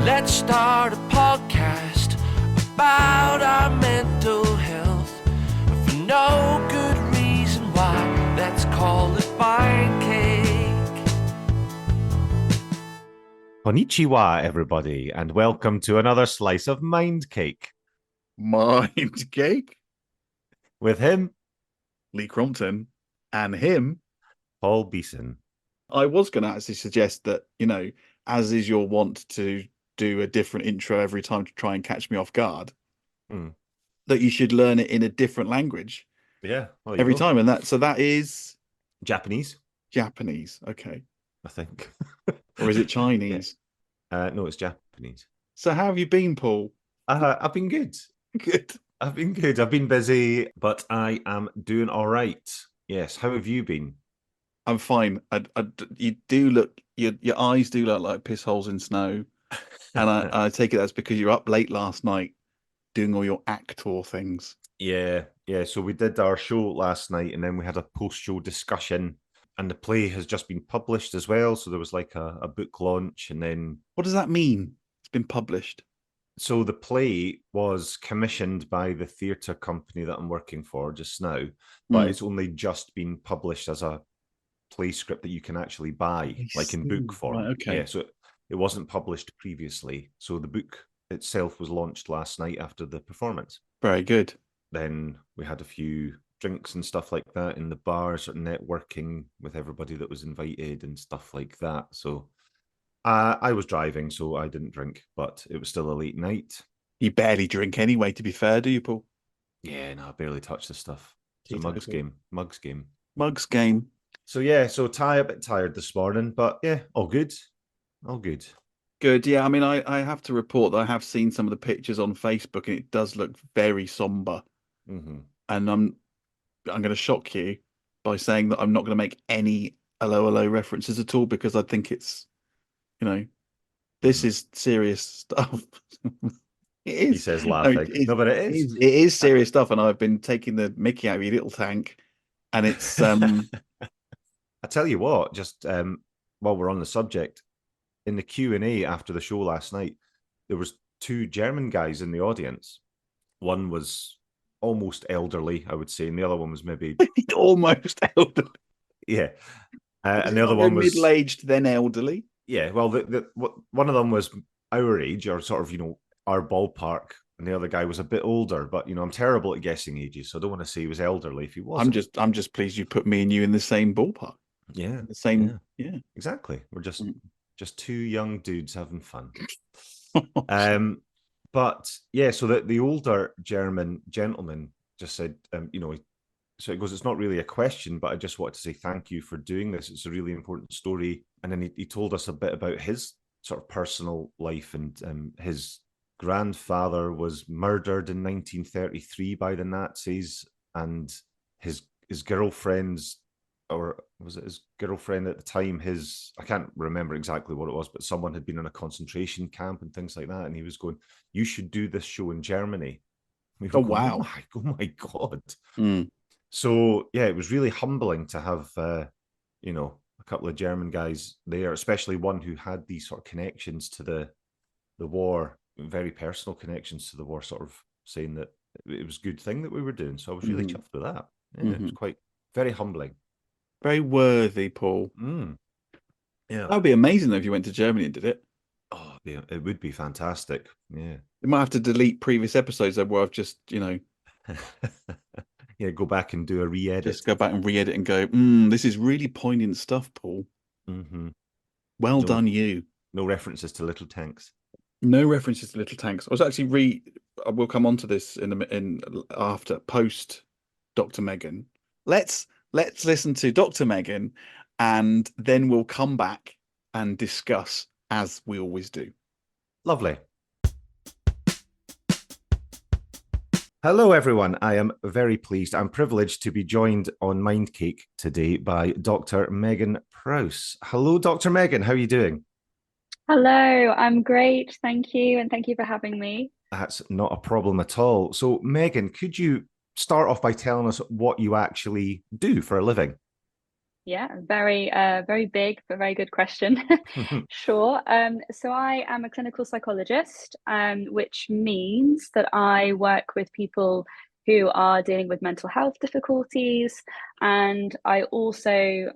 Let's start a podcast about our mental health. For no good reason why, let's call it Mind Cake. Konnichiwa, everybody, and welcome to another slice of Mind Cake. Mind Cake? With him, Lee Crompton, and him, Paul Beeson. I was going to actually suggest that, as is your wont to do a different intro every time to try and catch me off guard, that you should learn it in a different language. Yeah. Every time. And that is Japanese. Japanese. Okay. I think. Or is it Chinese? Yeah. No, it's Japanese. So how have you been, Paul? I've been good. Good. I've been good. I've been busy, but I am doing all right. Yes. How have you been? I'm fine. You do look, your eyes do look like piss holes in snow. And I take it that's because you're up late last night doing all your actor things. Yeah. So we did our show last night, and then we had a post-show discussion, and the play has just been published as well. So there was like a book launch, and then... What does that mean? It's been published. So the play was commissioned by the theatre company that I'm working for just now, but it's only just been published as a play script that you can actually buy, like in book form. Right, okay. Yeah, so it wasn't published previously. So the book itself was launched last night after the performance. Very good. Then we had a few drinks and stuff like that in the bar, sort of networking with everybody that was invited and stuff like that. So I was driving, so I didn't drink, but it was still a late night. You barely drink anyway, to be fair, do you, Paul? Yeah, no, I barely touched the stuff. It's a mugs game. Mugs game. So yeah, a bit tired this morning, but yeah, all good. Good. Yeah, I mean, I have to report that I have seen some of the pictures on Facebook, and it does look very somber. Mm-hmm. And I'm going to shock you by saying that I'm not going to make any hello references at all, because I think it's, this is serious stuff. It is. He says laughing. No, but it is. It is serious stuff, and I've been taking the mickey out of your little tank, and it's. I tell you what, just while we're on the subject, in the Q&A after the show last night, there was two German guys in the audience. One was almost elderly, I would say, and the other one was maybe almost elderly. Yeah, and the other one was middle-aged, then elderly. Yeah, well, one of them was our age, or sort of, our ballpark, and the other guy was a bit older. But I'm terrible at guessing ages, so I don't want to say he was elderly if he wasn't. I'm just pleased you put me and you in the same ballpark. Yeah, the same. Yeah, exactly. We're just two young dudes having fun. But yeah, so the older German gentleman just said, so it goes, it's not really a question, but I just wanted to say thank you for doing this. It's a really important story. And then he told us a bit about his sort of personal life, and his grandfather was murdered in 1933 by the Nazis, and his girlfriend's, or was it his girlfriend at the time, I can't remember exactly what it was, but someone had been in a concentration camp and things like that. And he was going, you should do this show in Germany. Wow. Oh my God. Mm. So yeah, it was really humbling to have, a couple of German guys there, especially one who had these sort of connections to the war, very personal connections to the war, sort of saying that it was a good thing that we were doing. So I was really chuffed with that. Yeah, It was very humbling. Very worthy, Paul. Yeah, that would be amazing though if you went to Germany and did it. Oh, yeah, it would be fantastic. Yeah, you might have to delete previous episodes though, where I've just yeah, go back and do a re-edit. Just go back and re-edit and go, this is really poignant stuff, Paul. Mm-hmm. Well done, you. No references to little tanks. No references to little tanks. I was actually we'll come on to this in after post Dr. Megan. Let's listen to Dr. Megan, and then we'll come back and discuss as we always do. Lovely. Hello, everyone. I am very pleased. I'm privileged to be joined on Mind Cake today by Dr. Megan Prowse. Hello, Dr. Megan. How are you doing? Hello, I'm great. Thank you. And thank you for having me. That's not a problem at all. So, Megan, could you start off by telling us what you actually do for a living? Yeah, very big, but very good question. Sure. So I am a clinical psychologist, which means that I work with people who are dealing with mental health difficulties, and I also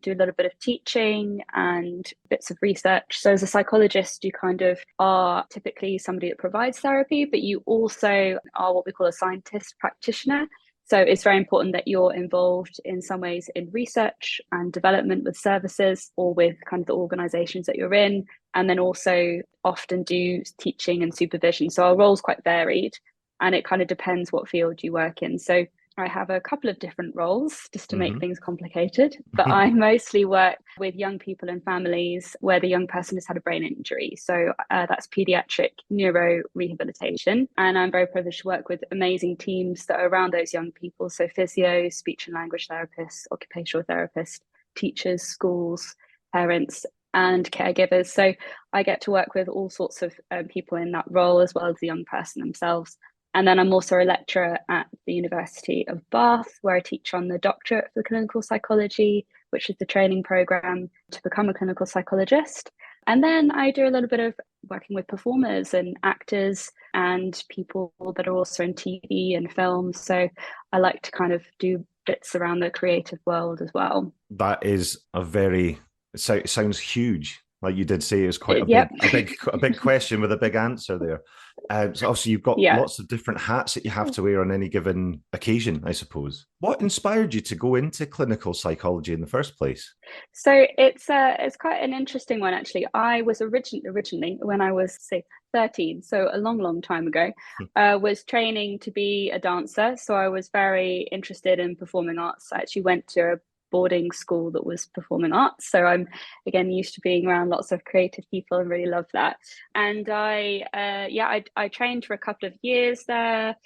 do a little bit of teaching and bits of research. So as a psychologist, you kind of are typically somebody that provides therapy, but you also are what we call a scientist practitioner. So it's very important that you're involved in some ways in research and development with services or with kind of the organizations that you're in, and then also often do teaching and supervision. So our role's quite varied, and it kind of depends what field you work in. So I have a couple of different roles just to make things complicated, but I mostly work with young people and families where the young person has had a brain injury. So that's paediatric neuro rehabilitation. And I'm very privileged to work with amazing teams that are around those young people. So physios, speech and language therapists, occupational therapists, teachers, schools, parents, and caregivers. So I get to work with all sorts of people in that role, as well as the young person themselves. And then I'm also a lecturer at the University of Bath, where I teach on the doctorate for clinical psychology, which is the training program to become a clinical psychologist. And then I do a little bit of working with performers and actors and people that are also in TV and film. So I like to kind of do bits around the creative world as well. That is it sounds huge. Like you did say, it was quite a big question with a big answer there. So obviously you've got lots of different hats that you have to wear on any given occasion, I suppose. What inspired you to go into clinical psychology in the first place? So it's quite an interesting one, actually. I was originally when I was, say, 13, so a long time ago, was training to be a dancer. So I was very interested in performing arts. I actually went to a boarding school that was performing arts, so I'm again used to being around lots of creative people and really love that. And I trained for a couple of years there,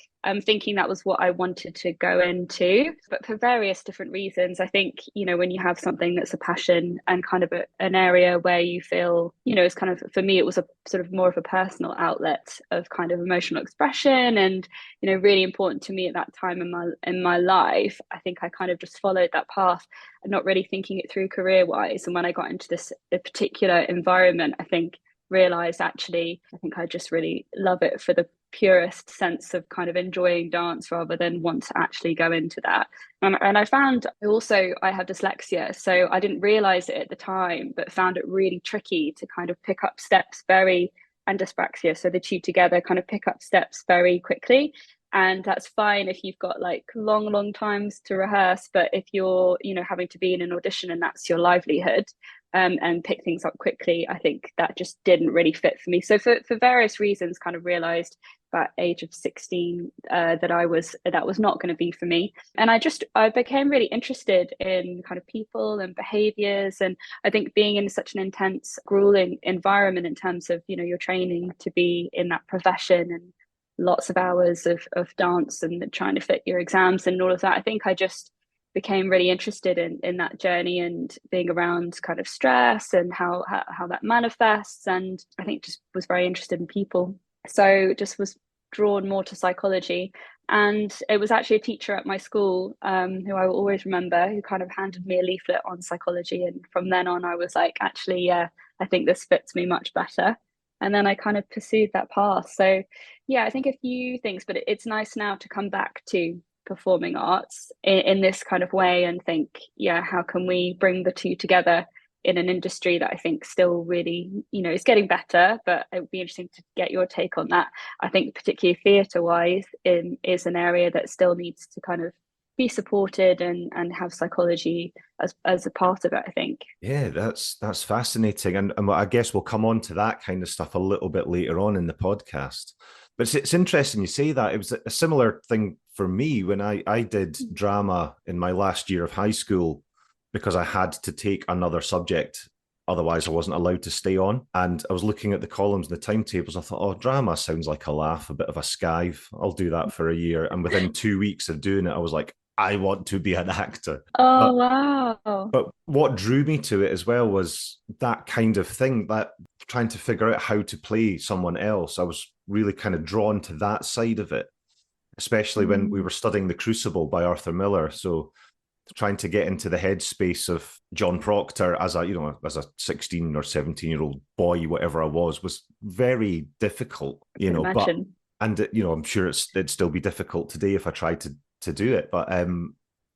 thinking that was what I wanted to go into, but for various different reasons. I think, you know, when you have something that's a passion and kind of an area where you feel, you know, it's kind of, for me, it was a sort of more of a personal outlet of kind of emotional expression, and, you know, really important to me at that time in my life. I think I kind of just followed that path and not really thinking it through career wise. And when I got into this particular environment, I think realized actually I think I just really love it for the purest sense of kind of enjoying dance rather than want to actually go into that. And I found also I have dyslexia, so I didn't realize it at the time, but found it really tricky to kind of pick up steps and dyspraxia, so the two together kind of pick up steps very quickly. And that's fine if you've got like long times to rehearse, but if you're, you know, having to be in an audition and that's your livelihood, and pick things up quickly, I think that just didn't really fit for me. So for various reasons, kind of realized about age of 16 that was not going to be for me. And I became really interested in kind of people and behaviors. And I think being in such an intense, grueling environment in terms of, you know, your training to be in that profession and lots of hours of dance and trying to fit your exams and all of that, I think I just became really interested in that journey and being around kind of stress and how that manifests. And I think just was very interested in people. So just was drawn more to psychology. And it was actually a teacher at my school, who I will always remember, who kind of handed me a leaflet on psychology. And from then on, I was like, actually, yeah, I think this fits me much better. And then I kind of pursued that path. So yeah, I think a few things, but it's nice now to come back to performing arts in this kind of way and think, yeah, how can we bring the two together in an industry that I think still really, you know, is getting better, but it would be interesting to get your take on that. I think particularly theatre wise is an area that still needs to kind of be supported and have psychology as a part of it, I think. Yeah, that's fascinating. And I guess we'll come on to that kind of stuff a little bit later on in the podcast. But it's interesting you say that. It was a similar thing for me when I did drama in my last year of high school, because I had to take another subject. Otherwise, I wasn't allowed to stay on. And I was looking at the columns and the timetables. I thought, oh, drama sounds like a laugh, a bit of a skive. I'll do that for a year. And within 2 weeks of doing it, I was like, I want to be an actor. Wow. But what drew me to it as well was that kind of thing, that trying to figure out how to play someone else. I was really kind of drawn to that side of it, especially when we were studying The Crucible by Arthur Miller. So trying to get into the headspace of John Proctor as a, as a 16 or 17-year-old boy, whatever I was very difficult, Imagine. and I'm sure it'd still be difficult today if I tried to do it. But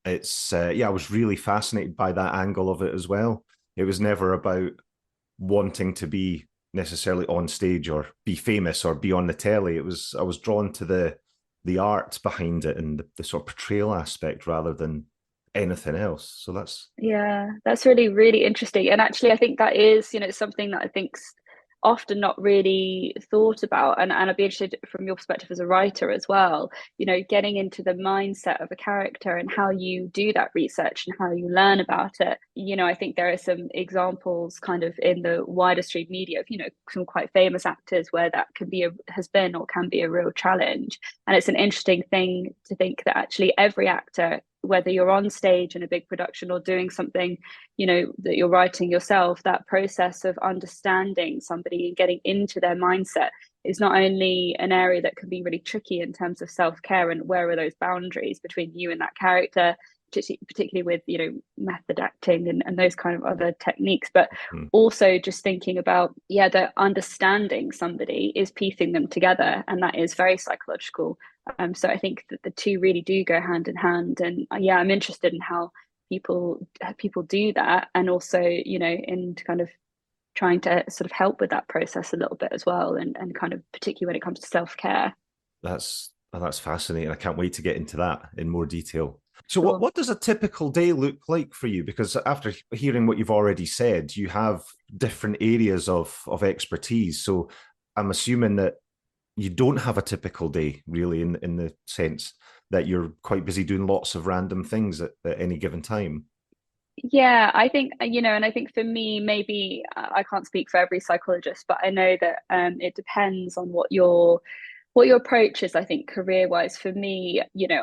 it's I was really fascinated by that angle of it as well. It was never about wanting to be necessarily on stage or be famous or be on the telly. I was drawn to the art behind it and the sort of portrayal aspect rather than anything else. So that's really, really interesting. And actually I think that is, something that I think's often not really thought about, and I'd be interested from your perspective as a writer as well, getting into the mindset of a character and how you do that research and how you learn about it. I think there are some examples kind of in the wider stream media of some quite famous actors where that has been or can be a real challenge. And it's an interesting thing to think that actually every actor, whether you're on stage in a big production or doing something, that you're writing yourself, that process of understanding somebody and getting into their mindset is not only an area that can be really tricky in terms of self-care and where are those boundaries between you and that character, particularly with, method acting and those kind of other techniques, but also just thinking about, that understanding somebody is piecing them together, and that is very psychological. So I think that the two really do go hand in hand, and I'm interested in how people do that, and also in kind of trying to sort of help with that process a little bit as well, and kind of particularly when it comes to self-care. That's fascinating. I can't wait to get into that in more detail. So Sure. what does a typical day look like for you? Because after hearing what you've already said, you have different areas of expertise. So I'm assuming that you don't have a typical day, really, in the sense that you're quite busy doing lots of random things at any given time. Yeah, I think, and I think for me, maybe I can't speak for every psychologist, but I know that it depends on what your approach is. I think career-wise, for me,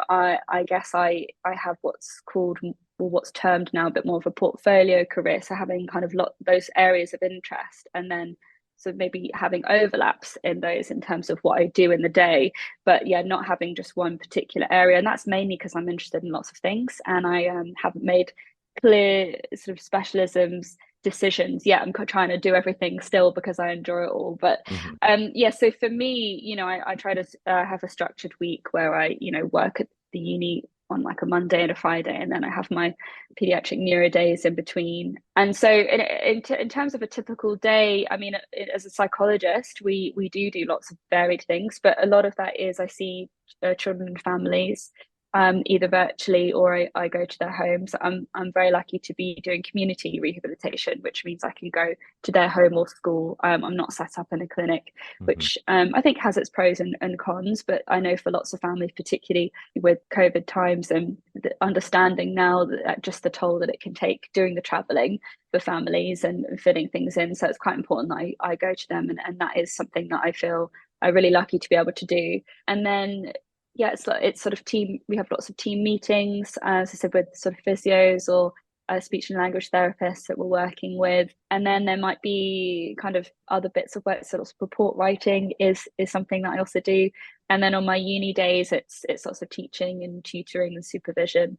I guess I have what's termed now a bit more of a portfolio career. So having kind of those areas of interest, and then so maybe having overlaps in those in terms of what I do in the day, but not having just one particular area. And that's mainly because I'm interested in lots of things, and I haven't made clear sort of specialisms decisions. I'm trying to do everything still because I enjoy it all. But so for me, I try to have a structured week where I work at the uni on like a Monday and a Friday, and then I have my pediatric neuro days in between. And so in terms of a typical day, I mean, as a psychologist, we do lots of varied things, but a lot of that is I see children and families either virtually or I go to their homes. I'm very lucky to be doing community rehabilitation, which means I can go to their home or school. I'm not set up in a clinic, which I think has its pros and cons. But I know for lots of families, particularly with COVID times, and the understanding now that just the toll that it can take doing the travelling for families and fitting things in. So it's quite important that I go to them, and that is something that I feel I'm really lucky to be able to do. And then it's sort of team. We have lots of team meetings, as I said, with sort of physios or speech and language therapists that we're working with. And then there might be kind of other bits of work. So report writing is something that I also do. And then on my uni days, it's lots of teaching and tutoring and supervision.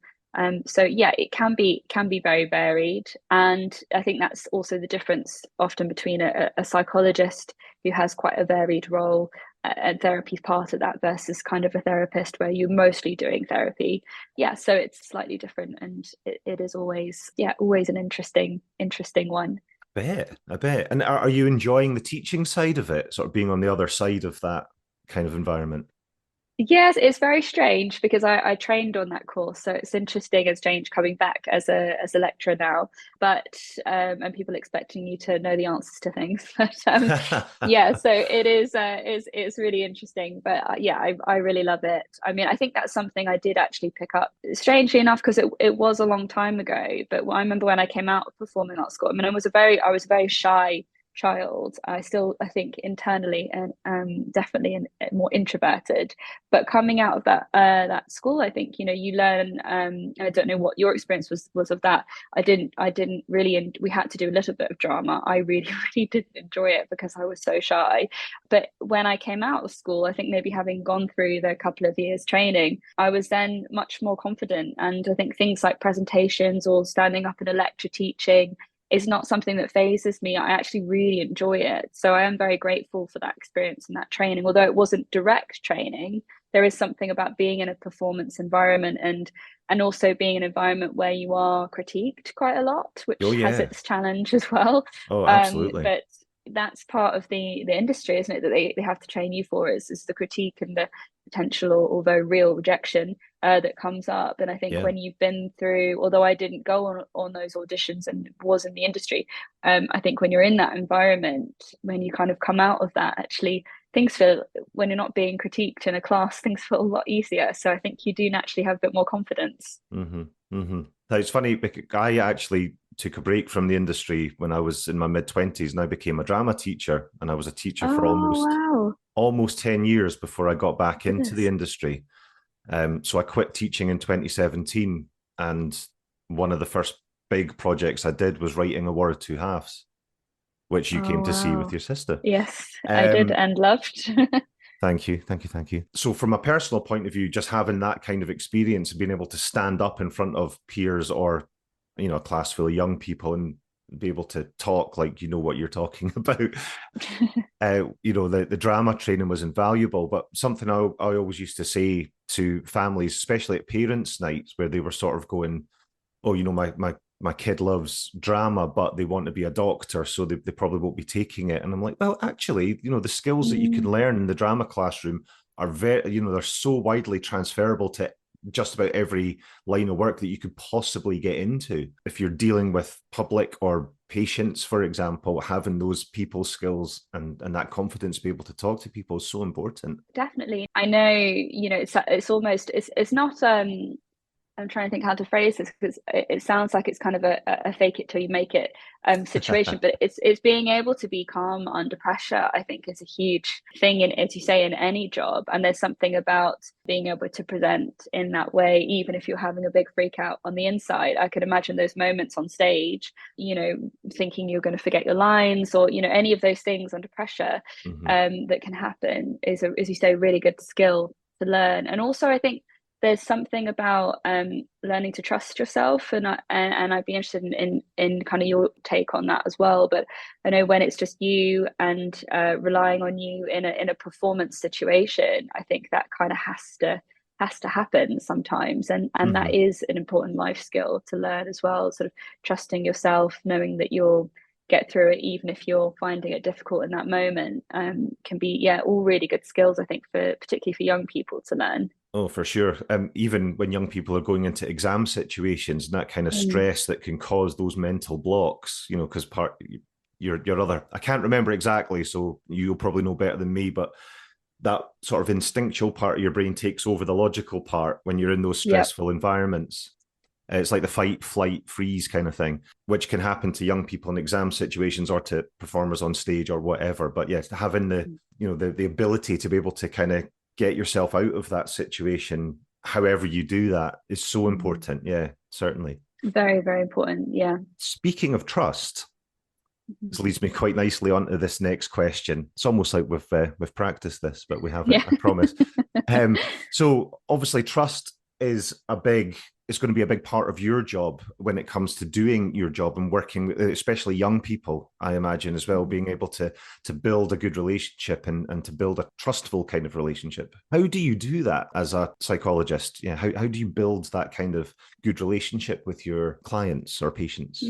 So it can be very varied. And I think that's also the difference often between a psychologist who has quite a varied role, and therapy is part of that, versus kind of a therapist where you're mostly doing therapy. So it's slightly different, and it is always an interesting one. I bet. And are you enjoying the teaching side of it, sort of being on the other side of that kind of environment? Yes, it's very strange because I trained on that course, so it's interesting as change coming back as a lecturer now, but and people expecting you to know the answers to things. But so it is it's really interesting. But I really love it. I mean, I think that's something I did actually pick up, strangely enough, because it was a long time ago. But I remember when I came out of performing arts school, I mean, I was a very shy child. I think internally and definitely more introverted. But coming out of that school, I think, you learn. I don't know what your experience was of that. I didn't really, and we had to do a little bit of drama. I really really didn't enjoy it because I was so shy. But when I came out of school, I think maybe having gone through the couple of years training, I was then much more confident. And I think things like presentations or standing up in a lecture teaching is not something that phases me. I actually really enjoy it. So I am very grateful for that experience and that training. Although it wasn't direct training, there is something about being in a performance environment and also being an environment where you are critiqued quite a lot, which has its challenge as well. Oh, absolutely. But that's part of the industry, isn't it, that they have to train you for, is the critique and the potential, although real, rejection that comes up. And I think when you've been through, although I didn't go on those auditions and was in the industry, I think when you're in that environment, when you kind of come out of that, actually things feel, when you're not being critiqued in a class, things feel a lot easier. So I think you do naturally have a bit more confidence. It's funny, because I actually took a break from the industry when I was in my mid-20s, and I became a drama teacher, and I was a teacher for almost 10 years before I got back into the industry. So I quit teaching in 2017, and one of the first big projects I did was writing A War of Two Halves, which you came to see with your sister. Yes, I did, and loved. Thank you. So from a personal point of view, just having that kind of experience and being able to stand up in front of peers or, a class full of young people and be able to talk like you know what you're talking about, the drama training was invaluable. But something I always used to say to families, especially at parents' nights, where they were sort of going, oh, my kid loves drama, but they want to be a doctor, so they probably won't be taking it. And I'm like, well, actually, the skills that you can learn in the drama classroom are very, they're so widely transferable to just about every line of work that you could possibly get into. If you're dealing with public or patients, for example, having those people skills and that confidence to be able to talk to people is so important. Definitely. I know, it's almost, it's not, I'm trying to think how to phrase this, because it sounds like it's kind of a fake it till you make it situation, but it's being able to be calm under pressure, I think, is a huge thing, as you say, in any job. And there's something about being able to present in that way, even if you're having a big freak out on the inside. I could imagine those moments on stage, thinking you're going to forget your lines, or any of those things under pressure that can happen is, as you say, really good skill to learn. And also, I think there's something about learning to trust yourself, and I'd be interested in kind of your take on that as well. But I know when it's just you and relying on you in a performance situation, I think that kind of has to happen sometimes, and that is an important life skill to learn as well. Sort of trusting yourself, knowing that you'll get through it, even if you're finding it difficult in that moment, can be all really good skills, I think, particularly for young people to learn. Oh, for sure. Even when young people are going into exam situations, and that kind of stress that can cause those mental blocks, because your other, I can't remember exactly, so you'll probably know better than me, but that sort of instinctual part of your brain takes over the logical part when you're in those stressful environments. It's like the fight, flight, freeze kind of thing, which can happen to young people in exam situations or to performers on stage or whatever. But yes, having the ability to be able to kind of get yourself out of that situation, however you do that, is so important. Yeah, certainly. Very, very important. Yeah. Speaking of trust, this leads me quite nicely onto this next question. It's almost like we've practiced this, but we haven't, I promise. So obviously trust is it's going to be a big part of your job when it comes to doing your job and working with, especially young people, I imagine, as well, being able to build a good relationship and to build a trustful kind of relationship. How do you do that as a psychologist? Yeah, how do you build that kind of good relationship with your clients or patients?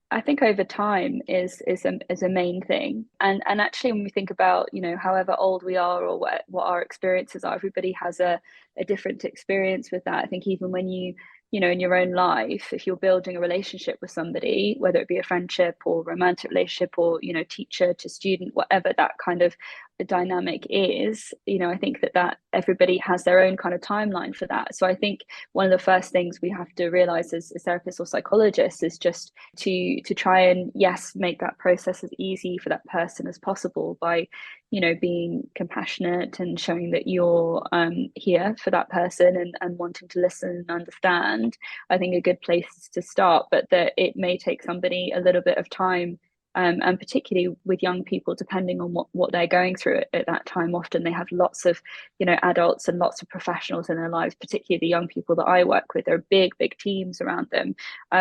I think over time is a main thing. And actually, when we think about, however old we are or what our experiences are, everybody has a different experience with that. I think even when you in your own life, if you're building a relationship with somebody, whether it be a friendship or romantic relationship or, teacher to student, whatever that kind of dynamic is, I think that everybody has their own kind of timeline for that. So I think one of the first things we have to realize as therapists or psychologists is just to try and, yes, make that process as easy for that person as possible by being compassionate and showing that you're here for that person and wanting to listen and understand. I think a good place to start, but that it may take somebody a little bit of time. And particularly with young people, depending on what they're going through at that time, often they have lots of, adults and lots of professionals in their lives, particularly the young people that I work with. There are big teams around them,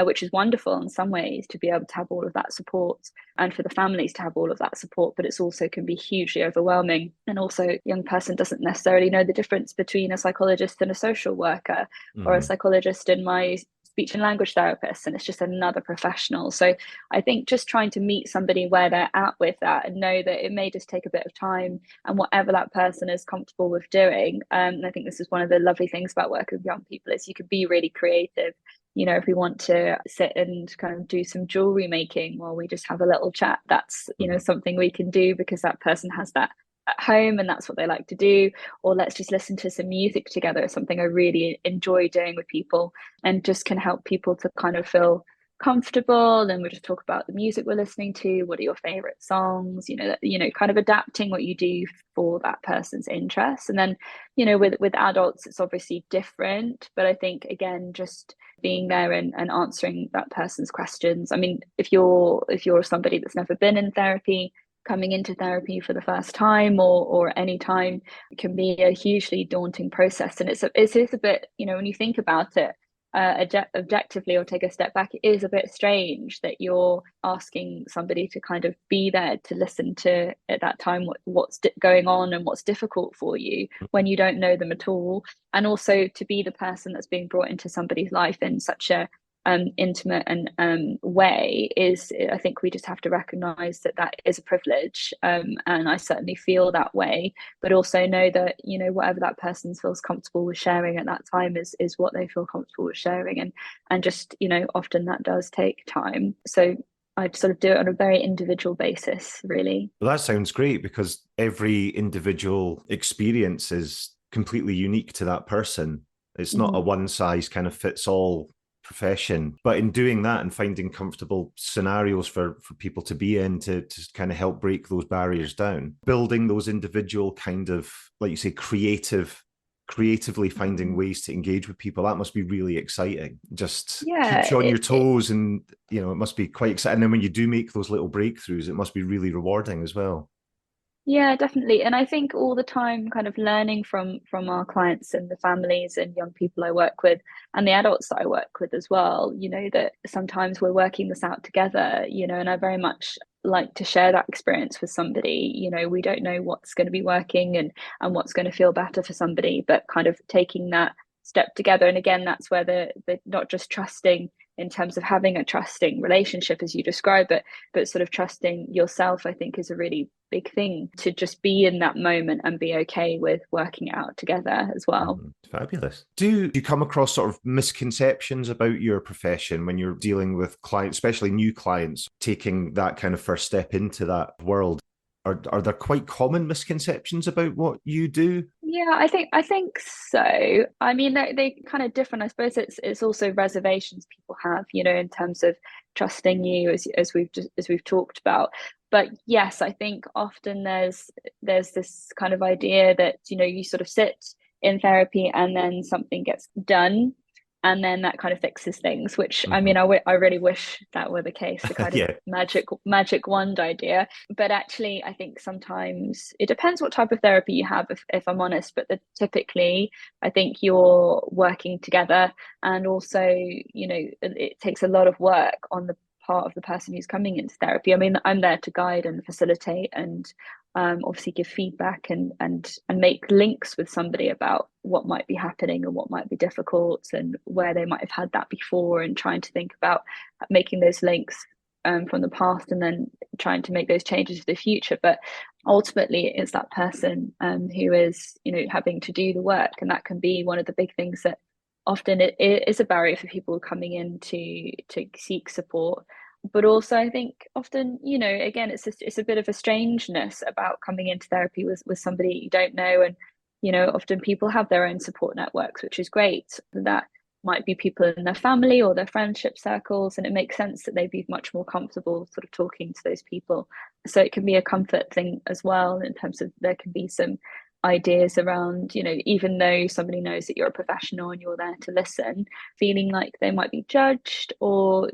which is wonderful in some ways to be able to have all of that support and for the families to have all of that support. But it's also can be hugely overwhelming. And also, a young person doesn't necessarily know the difference between a psychologist and a social worker, or a psychologist and my speech and language therapist, and it's just another professional. So I think just trying to meet somebody where they're at with that and know that it may just take a bit of time, and whatever that person is comfortable with doing. And I think this is one of the lovely things about working with young people is you can be really creative. If we want to sit and kind of do some jewelry making while we just have a little chat, that's something we can do because that person has that at home and that's what they like to do. Or let's just listen to some music together, something I really enjoy doing with people and just can help people to kind of feel comfortable. And we just talk about the music we're listening to. What are your favorite songs? Kind of adapting what you do for that person's interests. And then with adults it's obviously different, but I think again just being there and answering that person's questions. I mean, if you're somebody that's never been in therapy, coming into therapy for the first time or any time can be a hugely daunting process. And it's a bit, when you think about it objectively or take a step back, it is a bit strange that you're asking somebody to kind of be there to listen to at that time what's going on and what's difficult for you when you don't know them at all. And also to be the person that's being brought into somebody's life in such a intimate and way is, I think we just have to recognize that is a privilege, and I certainly feel that way, but also know that whatever that person feels comfortable with sharing at that time is what they feel comfortable with sharing, and just often that does take time. So I sort of do it on a very individual basis, really. Well, that sounds great because every individual experience is completely unique to that person. It's not a one size kind of fits all profession, but in doing that and finding comfortable scenarios for people to be in to kind of help break those barriers down, building those individual kind of, like you say, creatively finding ways to engage with people, that must be really exciting. Just keeps you on your toes, and it must be quite exciting. And then when you do make those little breakthroughs, it must be really rewarding as well. Yeah, definitely. And I think all the time kind of learning from our clients and the families and young people I work with and the adults that I work with as well, that sometimes we're working this out together, and I very much like to share that experience with somebody. We don't know what's going to be working and what's going to feel better for somebody, but kind of taking that step together. And again, that's where the not just trusting in terms of having a trusting relationship as you describe it, but sort of trusting yourself, I think is a really big thing, to just be in that moment and be okay with working it out together as well. Fabulous. Do you come across sort of misconceptions about your profession when you're dealing with clients, especially new clients, taking that kind of first step into that world? Are there quite common misconceptions about what you do? Yeah, I think so. I mean, they kind of different. I suppose it's also reservations people have, in terms of trusting you, as we've talked about. But yes, I think often there's this kind of idea that you sort of sit in therapy and then something gets done, and then that kind of fixes things, which I mean, I really wish that were the case, the kind of magic wand idea. But actually, I think sometimes it depends what type of therapy you have, if I'm honest. But typically, I think you're working together, and also, it takes a lot of work on the part of the person who's coming into therapy. I mean, I'm there to guide and facilitate and obviously give feedback and make links with somebody about what might be happening and what might be difficult and where they might have had that before, and trying to think about making those links from the past and then trying to make those changes for the future. But ultimately it's that person who is having to do the work, and that can be one of the big things that often it is a barrier for people coming in to seek support. but also I think often, again, it's a bit of a strangeness about coming into therapy with somebody you don't know. And often people have their own support networks, which is great. That might be people in their family or their friendship circles, and it makes sense that they'd be much more comfortable sort of talking to those people. So it can be a comfort thing as well, in terms of there can be some ideas around, even though somebody knows that you're a professional and you're there to listen, feeling like they might be judged, or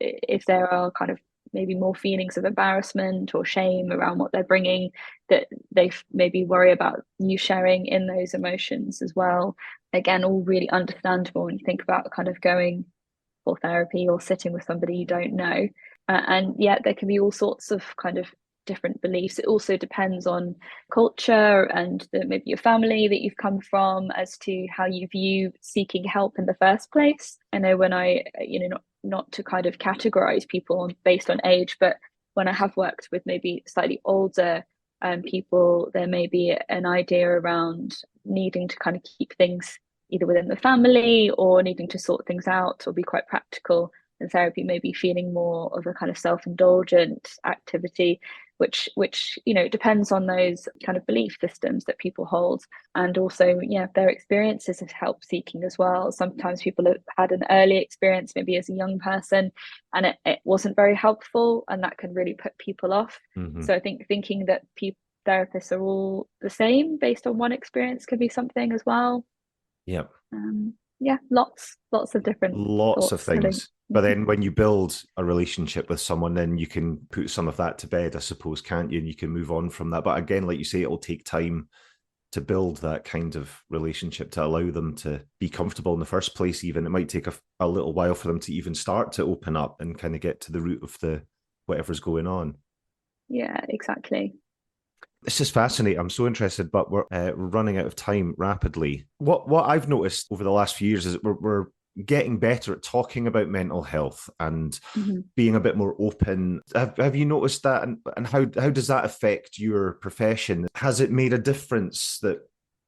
if there are kind of maybe more feelings of embarrassment or shame around what they're bringing, that they maybe worry about you sharing in those emotions as well. Again, all really understandable when you think about kind of going for therapy or sitting with somebody you don't know. And yet there can be all sorts of kind of different beliefs. It also depends on culture and maybe your family that you've come from, as to how you view seeking help in the first place. I know when I, not to kind of categorize people based on age, but when I have worked with maybe slightly older people, there may be an idea around needing to kind of keep things either within the family or needing to sort things out or be quite practical. And therapy may be feeling more of a kind of self-indulgent activity, which depends on those kind of belief systems that people hold, and also their experiences of help seeking as well. Sometimes people have had an early experience maybe as a young person, and it wasn't very helpful, and that can really put people off. So I think thinking that therapists are all the same based on one experience could be something as well. Lots of different lots of thoughts, things. But then when you build a relationship with someone, then you can put some of that to bed, I suppose, can't you? And you can move on from that. But again, like you say, it'll take time to build that kind of relationship, to allow them to be comfortable in the first place. Even it might take a little while for them to even start to open up and kind of get to the root of whatever's going on. Yeah, exactly. This is fascinating. I'm so interested, but we're running out of time rapidly. What I've noticed over the last few years is that we're getting better at talking about mental health and being a bit more open. Have you noticed that? And how does that affect your profession? Has it made a difference that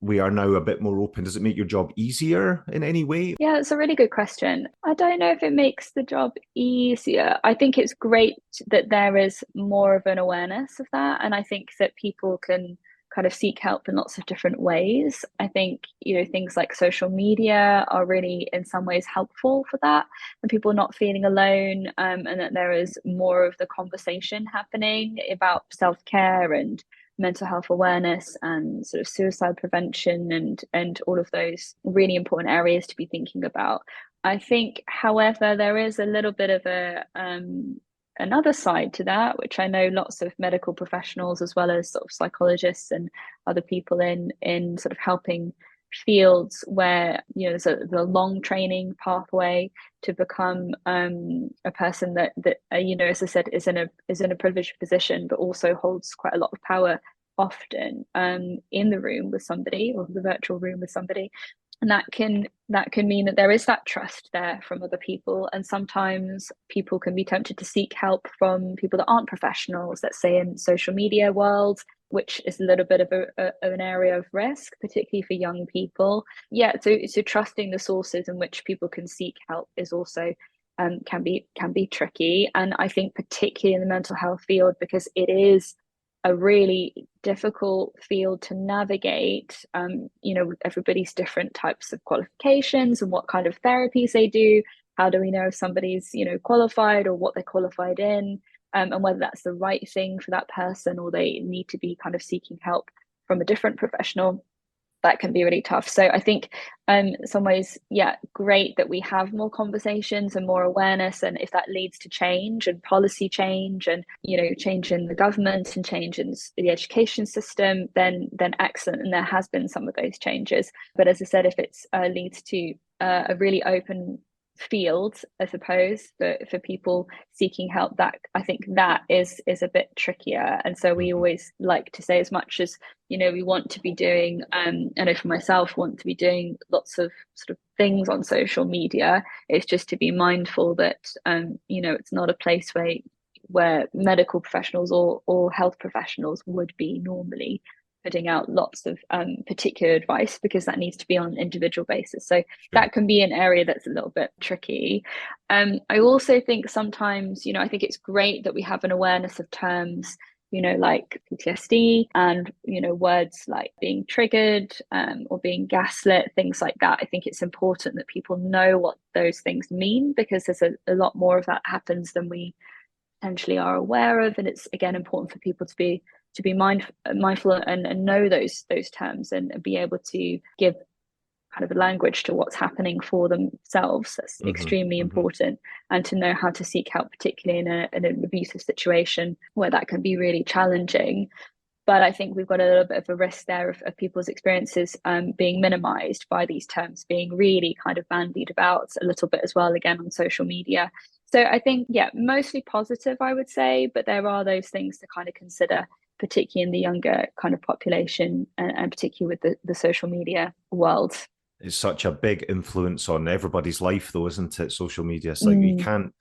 we are now a bit more open? Does it make your job easier in any way? Yeah, it's a really good question. I don't know if it makes the job easier. I think it's great that there is more of an awareness of that. And I think that people can kind of seek help in lots of different ways. I think, things like social media are really in some ways helpful for that, and people not feeling alone, and that there is more of the conversation happening about self-care and mental health awareness and sort of suicide prevention and all of those really important areas to be thinking about. I think, however, there is a little bit of another side to that, which I know lots of medical professionals, as well as sort of psychologists and other people in sort of helping fields where there's the long training pathway to become a person that as I said, is in a privileged position, but also holds quite a lot of power, often in the room with somebody, or the virtual room with somebody. And that can mean that there is that trust there from other people. And sometimes people can be tempted to seek help from people that aren't professionals, let's say in social media world, which is a little bit of an area of risk, particularly for young people. So trusting the sources in which people can seek help is also can be tricky. And I think particularly in the mental health field, because it is a really difficult field to navigate, with everybody's different types of qualifications and what kind of therapies they do. How do we know if somebody's qualified or what they're qualified in, and whether that's the right thing for that person, or they need to be kind of seeking help from a different professional? That can be really tough. So I think in some ways, great that we have more conversations and more awareness, and if that leads to change and policy change and change in the government and change in the education system, then excellent. And there has been some of those changes. But as I said, if it leads to a really open field, I suppose, for people seeking help, that I think that is a bit trickier. And so we always like to say, as much as we want to be doing, I know for myself, want to be doing lots of sort of things on social media, it's just to be mindful that it's not a place where medical professionals or health professionals would be normally, putting out lots of particular advice, because that needs to be on an individual basis. So that can be an area that's a little bit tricky. I also think sometimes, I think it's great that we have an awareness of terms, like PTSD and, words like being triggered or being gaslit, things like that. I think it's important that people know what those things mean, because there's a lot more of that happens than we potentially are aware of. And it's, again, important for people to be mindful and know those terms and be able to give kind of a language to what's happening for themselves. That's extremely important. And to know how to seek help, particularly in an abusive situation where that can be really challenging. But I think we've got a little bit of a risk there of people's experiences being minimized by these terms being really kind of bandied about a little bit as well, again, on social media. So I think, mostly positive, I would say, but there are those things to kind of consider, particularly in the younger kind of population, and particularly with the social media world. It's such a big influence on everybody's life, though, isn't it? Social media. It's like you can't,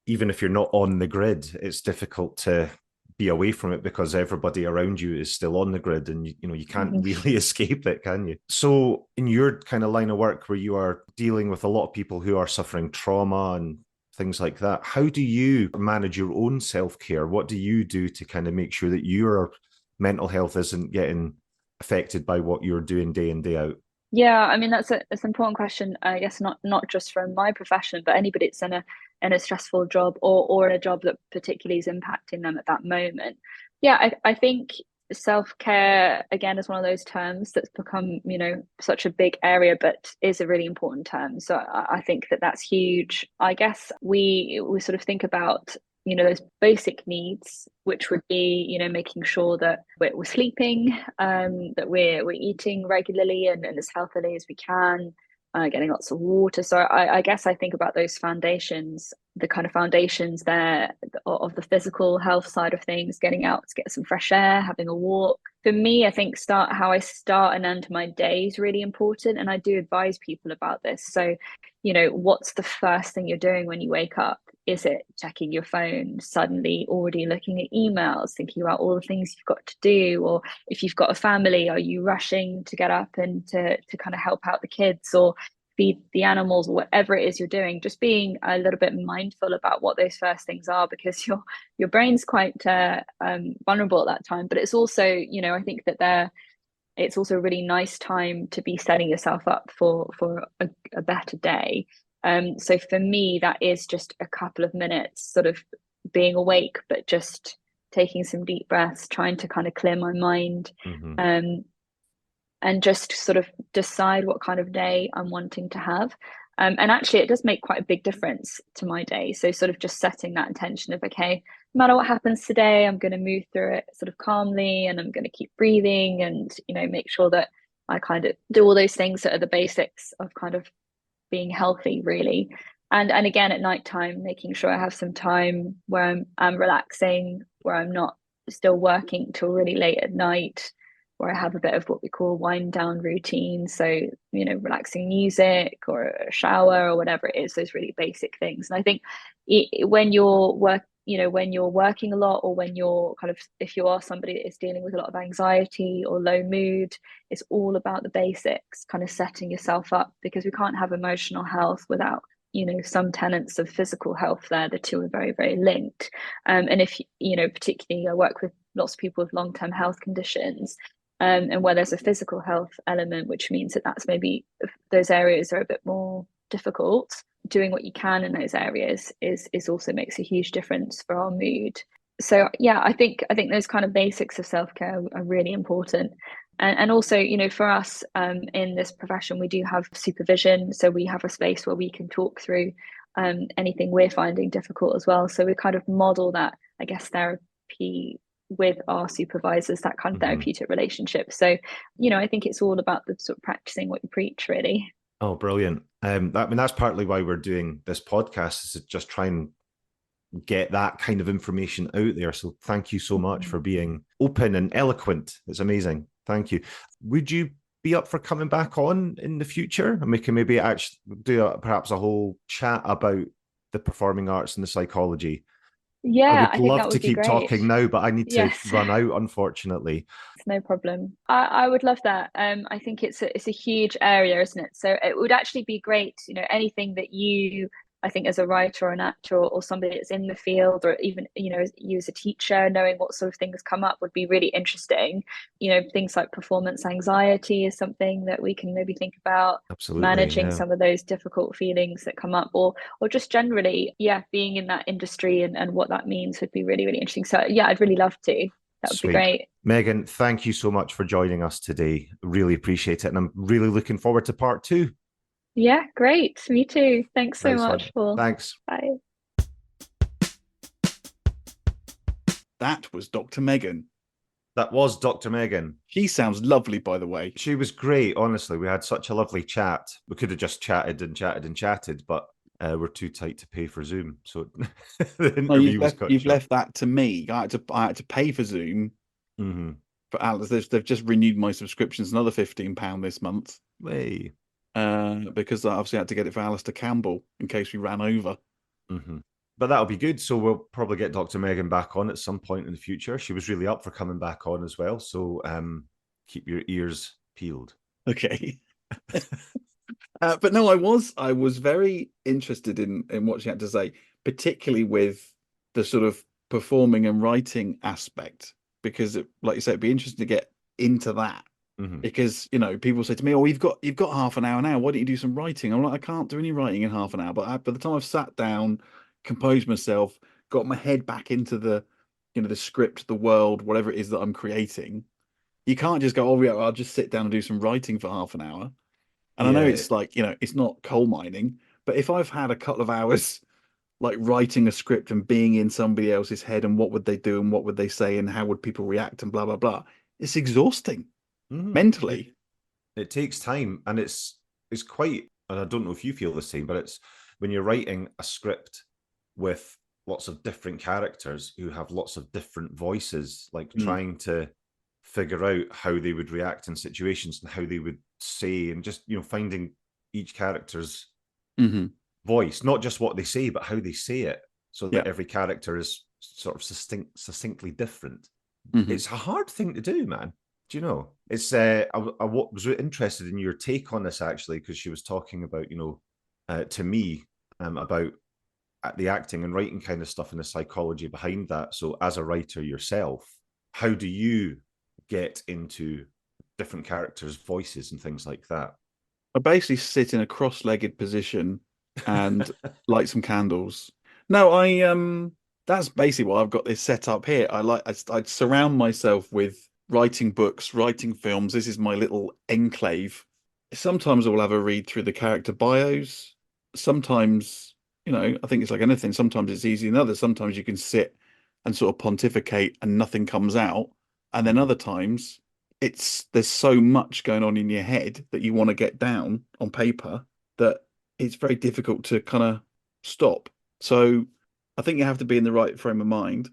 even if you're not on the grid, it's difficult to be away from it because everybody around you is still on the grid, and you can't really escape it, can you? So in your kind of line of work, where you are dealing with a lot of people who are suffering trauma and things like that, how do you manage your own self-care? What do you do to kind of make sure that your mental health isn't getting affected by what you're doing day in, day out? Yeah, I mean, that's an important question. I guess not just from my profession, but anybody that's in a stressful job or in a job that particularly is impacting them at that moment. Yeah, I think self-care, again, is one of those terms that's become, such a big area, but is a really important term. So I think that's huge. I guess we sort of think about, those basic needs, which would be, making sure that we're sleeping, that we're eating regularly and as healthily as we can, getting lots of water. So I guess I think about those foundations, the kind of foundations there of the physical health side of things, getting out to get some fresh air, having a walk. For me, I think how I start and end my day is really important. And I do advise people about this. So, what's the first thing you're doing when you wake up? Is it checking your phone, suddenly already looking at emails, thinking about all the things you've got to do? Or if you've got a family, are you rushing to get up and to kind of help out the kids or feed the animals, or whatever it is you're doing? Just being a little bit mindful about what those first things are, because your brain's quite vulnerable at that time. But it's also, I think that it's also a really nice time to be setting yourself up for a better day. So for me, that is just a couple of minutes sort of being awake, but just taking some deep breaths, trying to kind of clear my mind, and just sort of decide what kind of day I'm wanting to have. And actually, it does make quite a big difference to my day. So sort of just setting that intention of, okay, no matter what happens today, I'm going to move through it sort of calmly, and I'm going to keep breathing and, make sure that I kind of do all those things that are the basics of kind of being healthy, really. And again, at nighttime, making sure I have some time where I'm relaxing, where I'm not still working till really late at night, where I have a bit of what we call wind down routine. So, relaxing music or a shower or whatever it is, those really basic things. And I think when you're working a lot, or when you're kind of, if you are somebody that is dealing with a lot of anxiety or low mood, it's all about the basics, kind of setting yourself up, because we can't have emotional health without, some tenets of physical health there. The two are very, very linked. And if, particularly I work with lots of people with long-term health conditions, and where there's a physical health element, which means that's maybe those areas are a bit more difficult. Doing what you can in those areas is also makes a huge difference for our mood. So yeah, I think those kind of basics of self-care are really important. And also, for us in this profession, we do have supervision. So we have a space where we can talk through anything we're finding difficult as well. So we kind of model that, I guess, therapy with our supervisors, that kind of therapeutic relationship. So, I think it's all about the sort of practicing what you preach, really. Oh, brilliant. That's partly why we're doing this podcast, is to just try and get that kind of information out there. So thank you so much for being open and eloquent. It's amazing. Thank you. Would you be up for coming back on in the future? And we can maybe actually do perhaps a whole chat about the performing arts and the psychology. I Yeah, would I think love that to would be keep great. talking now, but I need to Yes. run out, unfortunately. It's no problem. I would love that. I think it's a huge area, isn't it? So it would actually be great, anything that you, I think, as a writer or an actor or somebody that's in the field, or even, you as a teacher, knowing what sort of things come up would be really interesting. Things like performance anxiety is something that we can maybe think about, Absolutely, managing yeah. some of those difficult feelings that come up, or just generally, yeah, being in that industry and what that means would be really, really interesting. So yeah, I'd really love to. That would be Sweet. great. Megan, thank you so much for joining us today. Really appreciate it. And I'm really looking forward to part 2. Yeah, great. Me too. Thanks so Nice one. much, Paul. Thanks. Bye. That was Dr. Megan. That was Dr. Megan. She sounds lovely, by the way. She was great, honestly. We had such a lovely chat. We could have just chatted and chatted and chatted, but we're too tight to pay for Zoom. So the No, interview was cut you've short. left that to me. I had to pay for Zoom. Mm-hmm. For Atlas, they've just renewed my subscriptions another £15 this month. Hey. Because I obviously had to get it for Alistair Campbell in case we ran over. Mm-hmm. But that'll be good. So we'll probably get Dr. Megan back on at some point in the future. She was really up for coming back on as well. So keep your ears peeled. Okay. But no, I was very interested in what she had to say, particularly with the sort of performing and writing aspect, because like you said, it'd be interesting to get into that. Mm-hmm. Because people say to me, "Oh, you've got half an hour now. Why don't you do some writing?" I'm like, I can't do any writing in half an hour. But by the time I've sat down, composed myself, got my head back into the script, the world, whatever it is that I'm creating, you can't just go, "Oh yeah, I'll just sit down and do some writing for half an hour." And I know it's like it's not coal mining, but if I've had a couple of hours like writing a script and being in somebody else's head and what would they do and what would they say and how would people react and blah blah blah, it's exhausting. Mm-hmm. Mentally. It takes time, and it's quite, and I don't know if you feel the same, but it's when you're writing a script with lots of different characters who have lots of different voices, like trying to figure out how they would react in situations and how they would say, and just finding each character's voice, not just what they say, but how they say it, so that every character is sort of succinctly different. It's a hard thing to do, man. Do you know? It's I was really interested in your take on this, actually, because she was talking about to me about the acting and writing kind of stuff and the psychology behind that. So as a writer yourself, how do you get into different characters' voices and things like that? I basically sit in a cross-legged position and light some candles. No, that's basically why I've got this set up here. I'd surround myself with writing books, writing films. This is my little enclave. Sometimes I will have a read through the character bios. Sometimes, I think it's like anything. Sometimes it's easy than others. Sometimes you can sit and sort of pontificate and nothing comes out. And then other times there's so much going on in your head that you want to get down on paper that it's very difficult to kind of stop. So I think you have to be in the right frame of mind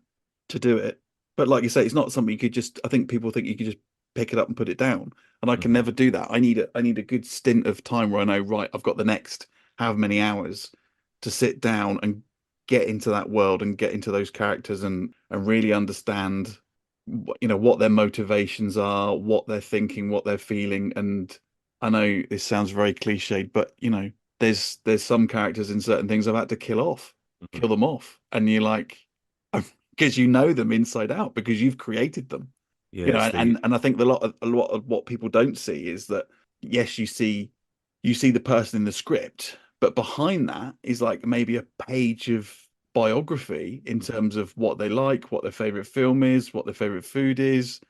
to do it. But like you say, it's not something you could just, I think people think you could just pick it up and put it down. And I can never do that. I need a good stint of time where I know, right, I've got the next however many hours to sit down and get into that world and get into those characters and really understand what their motivations are, what they're thinking, what they're feeling. And I know this sounds very cliched, but there's some characters in certain things I've had to kill them off. And you're like, because you know them inside out because you've created them. And I think a lot of what people don't see is that, yes, you see the person in the script, but behind that is like maybe a page of biography in terms of what they like, what their favorite film is, what their favorite food is,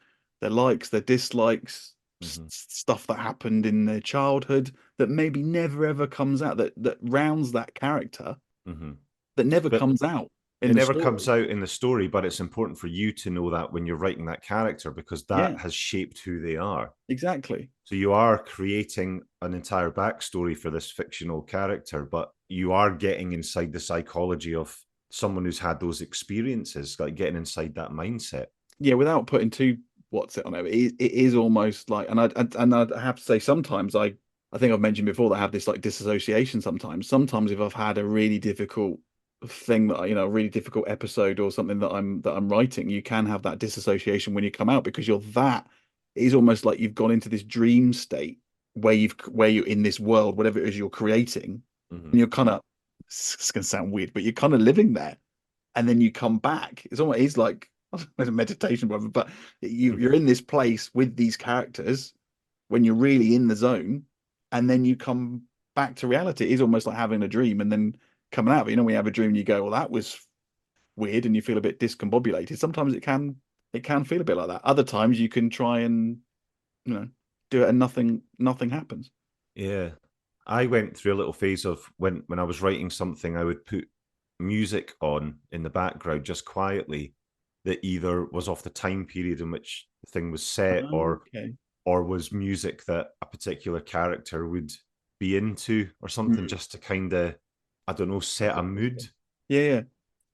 their likes, their dislikes, stuff that happened in their childhood that maybe never ever comes out, that rounds that character, that never comes out. It never comes out in the story, but it's important for you to know that when you're writing that character, because that has shaped who they are. Exactly. So you are creating an entire backstory for this fictional character, but you are getting inside the psychology of someone who's had those experiences, like getting inside that mindset. Yeah, without putting too what's it on it, it is almost like, and I'd have to say sometimes I think I've mentioned before that I have this like disassociation sometimes. Sometimes if I've had a really difficult thing that a really difficult episode or something that I'm writing, you can have that disassociation when you come out, because it is almost like you've gone into this dream state where you're in this world, whatever it is you're creating, and you're kind of, it's going to sound weird, but you're kind of living there, and then you come back. It's like I don't know, a meditation, whatever, but you're in this place with these characters when you're really in the zone, and then you come back to reality. It is almost like having a dream and then coming out. But when you have a dream, you go, well, that was weird, and you feel a bit discombobulated. Sometimes it can feel a bit like that. Other times you can try and do it and nothing happens. Yeah. I went through a little phase of when I was writing something, I would put music on in the background just quietly that either was off the time period in which the thing was set, Okay. or was music that a particular character would be into or something, just to kind of, I don't know, set a mood. Yeah.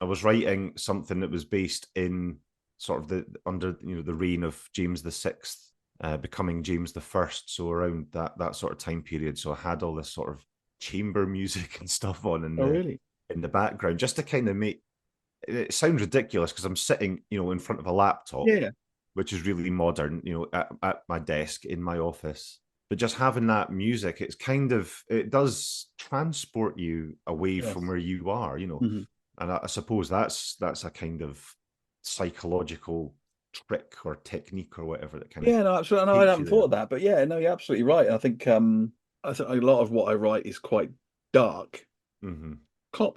I was writing something that was based in sort of the reign of James VI, becoming James I, so around that sort of time period. So I had all this sort of chamber music and stuff on in the background, just to kind of make it sound ridiculous, because I'm sitting, in front of a laptop, which is really modern, at my desk in my office. But just having that music, it does transport you away from where you are, And I suppose that's a kind of psychological trick or technique or whatever that kind of. No, absolutely. No, I haven't thought of that, but no, you're absolutely right. I think a lot of what I write is quite dark.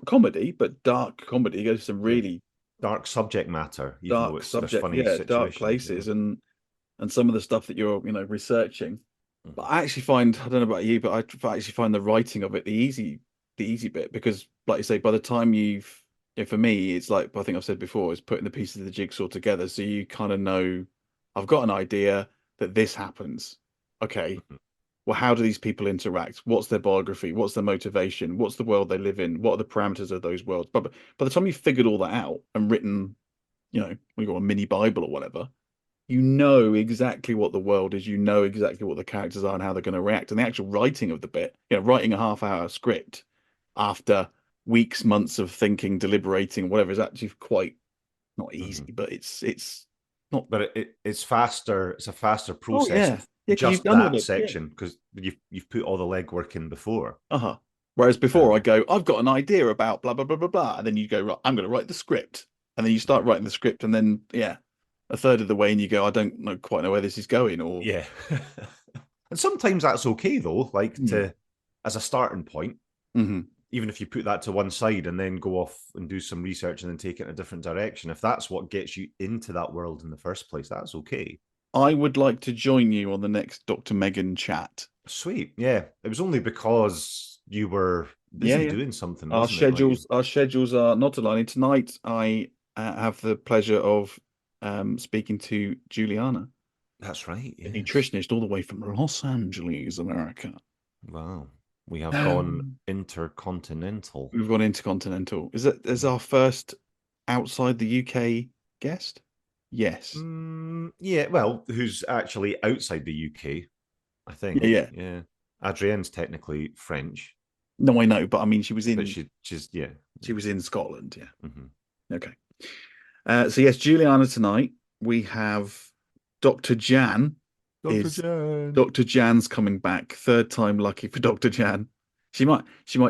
Comedy, but dark comedy. Goes to some really dark subject matter, dark subject, dark places, and some of the stuff that you're researching. But I actually find, I don't know about you, but I actually find the writing of it the easy bit, because, like you say, by the time for me, it's like, I think I've said before, is putting the pieces of the jigsaw together, so you kind of know, I've got an idea that this happens. Okay. Well, how do these people interact? What's their biography? What's their motivation? What's the world they live in? What are the parameters of those worlds? But by the time you've figured all that out and written, we got a mini Bible or whatever, you know exactly what the world is. You know exactly what the characters are and how they're going to react. And the actual writing of the bit, writing a half-hour script after weeks, months of thinking, deliberating, whatever, is actually quite not easy, but it's not. But it's faster. It's a faster process. Just that section, because you've put all the legwork in before. Whereas before I go, I've got an idea about blah blah blah blah blah, and then you go, right, I'm going to write the script, and then you start writing the script, and then a third of the way, and you go, I don't quite know where this is going, or and sometimes that's okay though, like to as a starting point. Even if you put that to one side and then go off and do some research and then take it in a different direction, if that's what gets you into that world in the first place, that's okay. I would like to join you on the next Dr. Megan chat. Sweet. Yeah. It was only because you were busy doing something. Our schedules are not aligning. Tonight, I have the pleasure of speaking to Juliana. That's right. A nutritionist all the way from Los Angeles, America. Wow. We have gone intercontinental. We've gone intercontinental. Is our first outside the UK guest? Yes. Well, who's actually outside the UK, I think. Yeah. Adrienne's technically French. No, I know, but I mean, she was in. But she was in Scotland. Yeah. Okay. So yes, Juliana tonight. We have Dr. Jan. Dr. Jan's coming back. Third time lucky for Dr. Jan. She might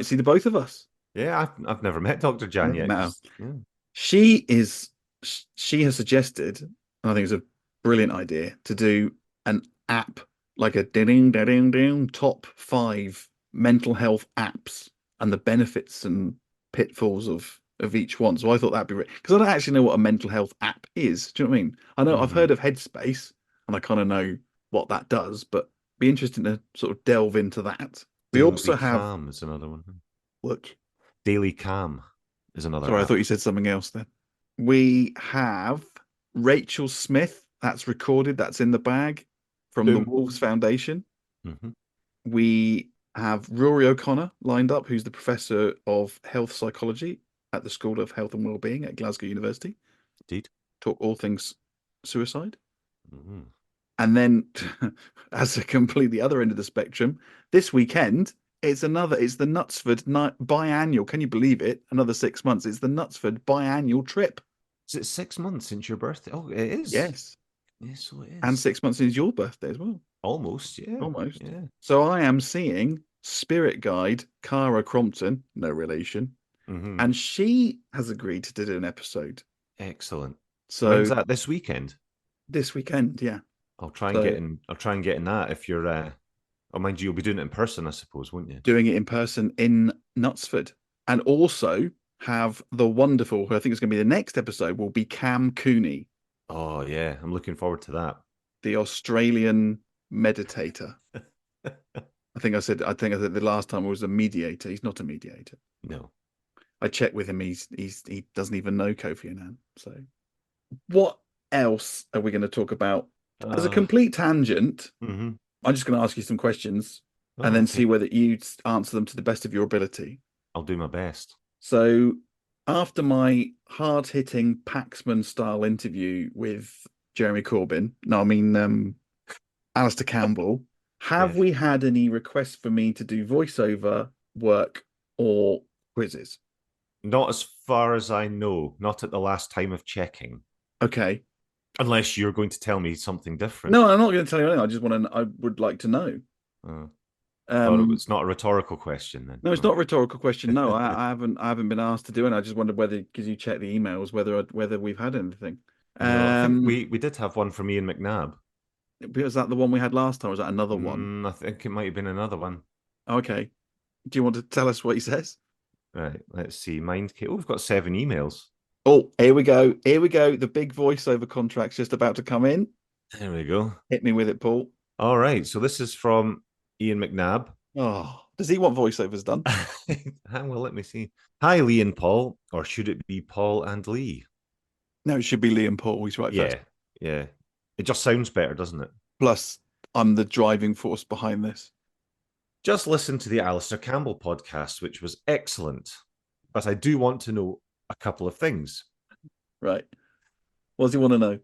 see the both of us. Yeah, I've never met Dr. Jan yet. No. She has suggested, and I think it's a brilliant idea, to do an app, like a ding top 5 mental health apps and the benefits and pitfalls of each one. So I thought that'd be because I don't actually know what a mental health app is. Do you know what I mean? I know I've heard of Headspace and I kind of know what that does, but be interesting to sort of delve into that. We also have Calm is another one. Look, Daily Calm is another. Sorry, app. I thought you said something else then. We have Rachel Smith. That's recorded. That's in the bag from the Wolves Foundation. We have Rory O'Connor lined up, who's the professor of health psychology at the School of Health and Wellbeing at Glasgow University. Indeed. Talk all things suicide. And then, as a completely other end of the spectrum, this weekend It's the Knutsford biannual. Can you believe it? Another 6 months. It's the Knutsford biannual trip. Is it 6 months since your birthday? Oh, it is. Yes. Yes, so it is. And 6 months since your birthday as well. Almost, yeah. Almost. Yeah. So I am seeing spirit guide Cara Crompton, no relation, Mhm. and she has agreed to do an episode. Excellent. So When's that? This weekend? this weekend, yeah. I'll try and So- get in. I'll try and get in that if you're. Oh, mind you, you'll be doing it in person, I suppose, won't you? Doing it in person in Knutsford. And also have the wonderful, who I think is going to be the next episode, will be Cam Cooney, Oh yeah, I'm looking forward to that. the Australian meditator. I think I said the last time it was a mediator. He's not a mediator. No. I checked with him. He doesn't even know Kofi Annan. So what else are we going to talk about? As a complete tangent, Mhm. I'm just going to ask you some questions Oh, and then okay. see whether you answer them to the best of your ability. I'll do my best. So after my hard-hitting Paxman style interview with Jeremy Corbyn, Alistair Campbell, have Yes. we had any requests for me to do voiceover work or quizzes? Not as far as I know. Not at the last time of checking. Okay. Unless you're going to tell me something different. No, I'm not going to tell you anything. I would like to know. Thought it was not a rhetorical question then. No, it's not a rhetorical question. No, I haven't been asked to do it. I just wondered whether, because you check the emails, whether we've had anything. No, I think we did have one from Ian McNabb. Was that the one we had last time? Or was that another one? I think it might have been another one. Okay. Do you want to tell us what he says? Right, let's see. Mindcake. Oh, we've got 7 emails. Oh, here we go. Here we go. The big voiceover contract's just about to come in. There we go. Hit me with it, Paul. All right. So this is from Ian McNabb. Oh, does he want voiceovers done? Well, let me see. Hi, Lee and Paul, or should it be Paul and Lee? No, it should be Lee and Paul. He's right first. Yeah. It just sounds better, doesn't it? Plus, I'm the driving force behind this. Just listen to the Alistair Campbell podcast, which was excellent. But I do want to know a couple of things. Right. What does he want to know?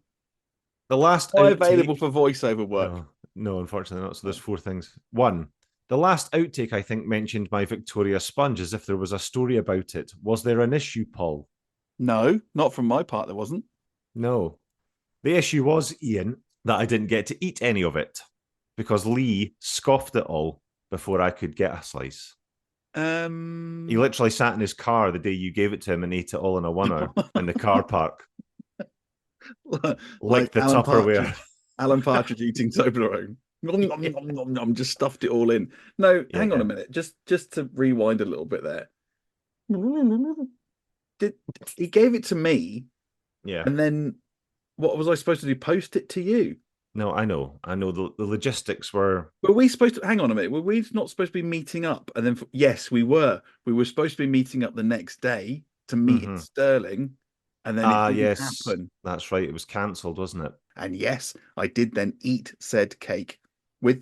The last Am I outtake- available for voiceover work? No, unfortunately not. So there's 4 things. 1, the last outtake, I think, mentioned my Victoria sponge as if there was a story about it. Was there an issue, Paul? No, not from my part, there wasn't. No. The issue was, Ian, that I didn't get to eat any of it because Lee scoffed it all before I could get a slice. He literally sat in his car the day you gave it to him and ate it all in a 1 hour in the car park. like the Alan Tupperware. Partridge. Alan Partridge eating Toblerone. I'm just stuffed it all in. No, hang on a minute. Just to rewind a little bit there. He gave it to me? Yeah. And then what was I supposed to do? Post it to you? No, I know. The logistics were. Were we supposed to hang on a minute? Were we not supposed to be meeting up? And then yes, we were. We were supposed to be meeting up the next day to meet in Stirling, and then it didn't happen. That's right. It was cancelled, wasn't it? And yes, I did then eat said cake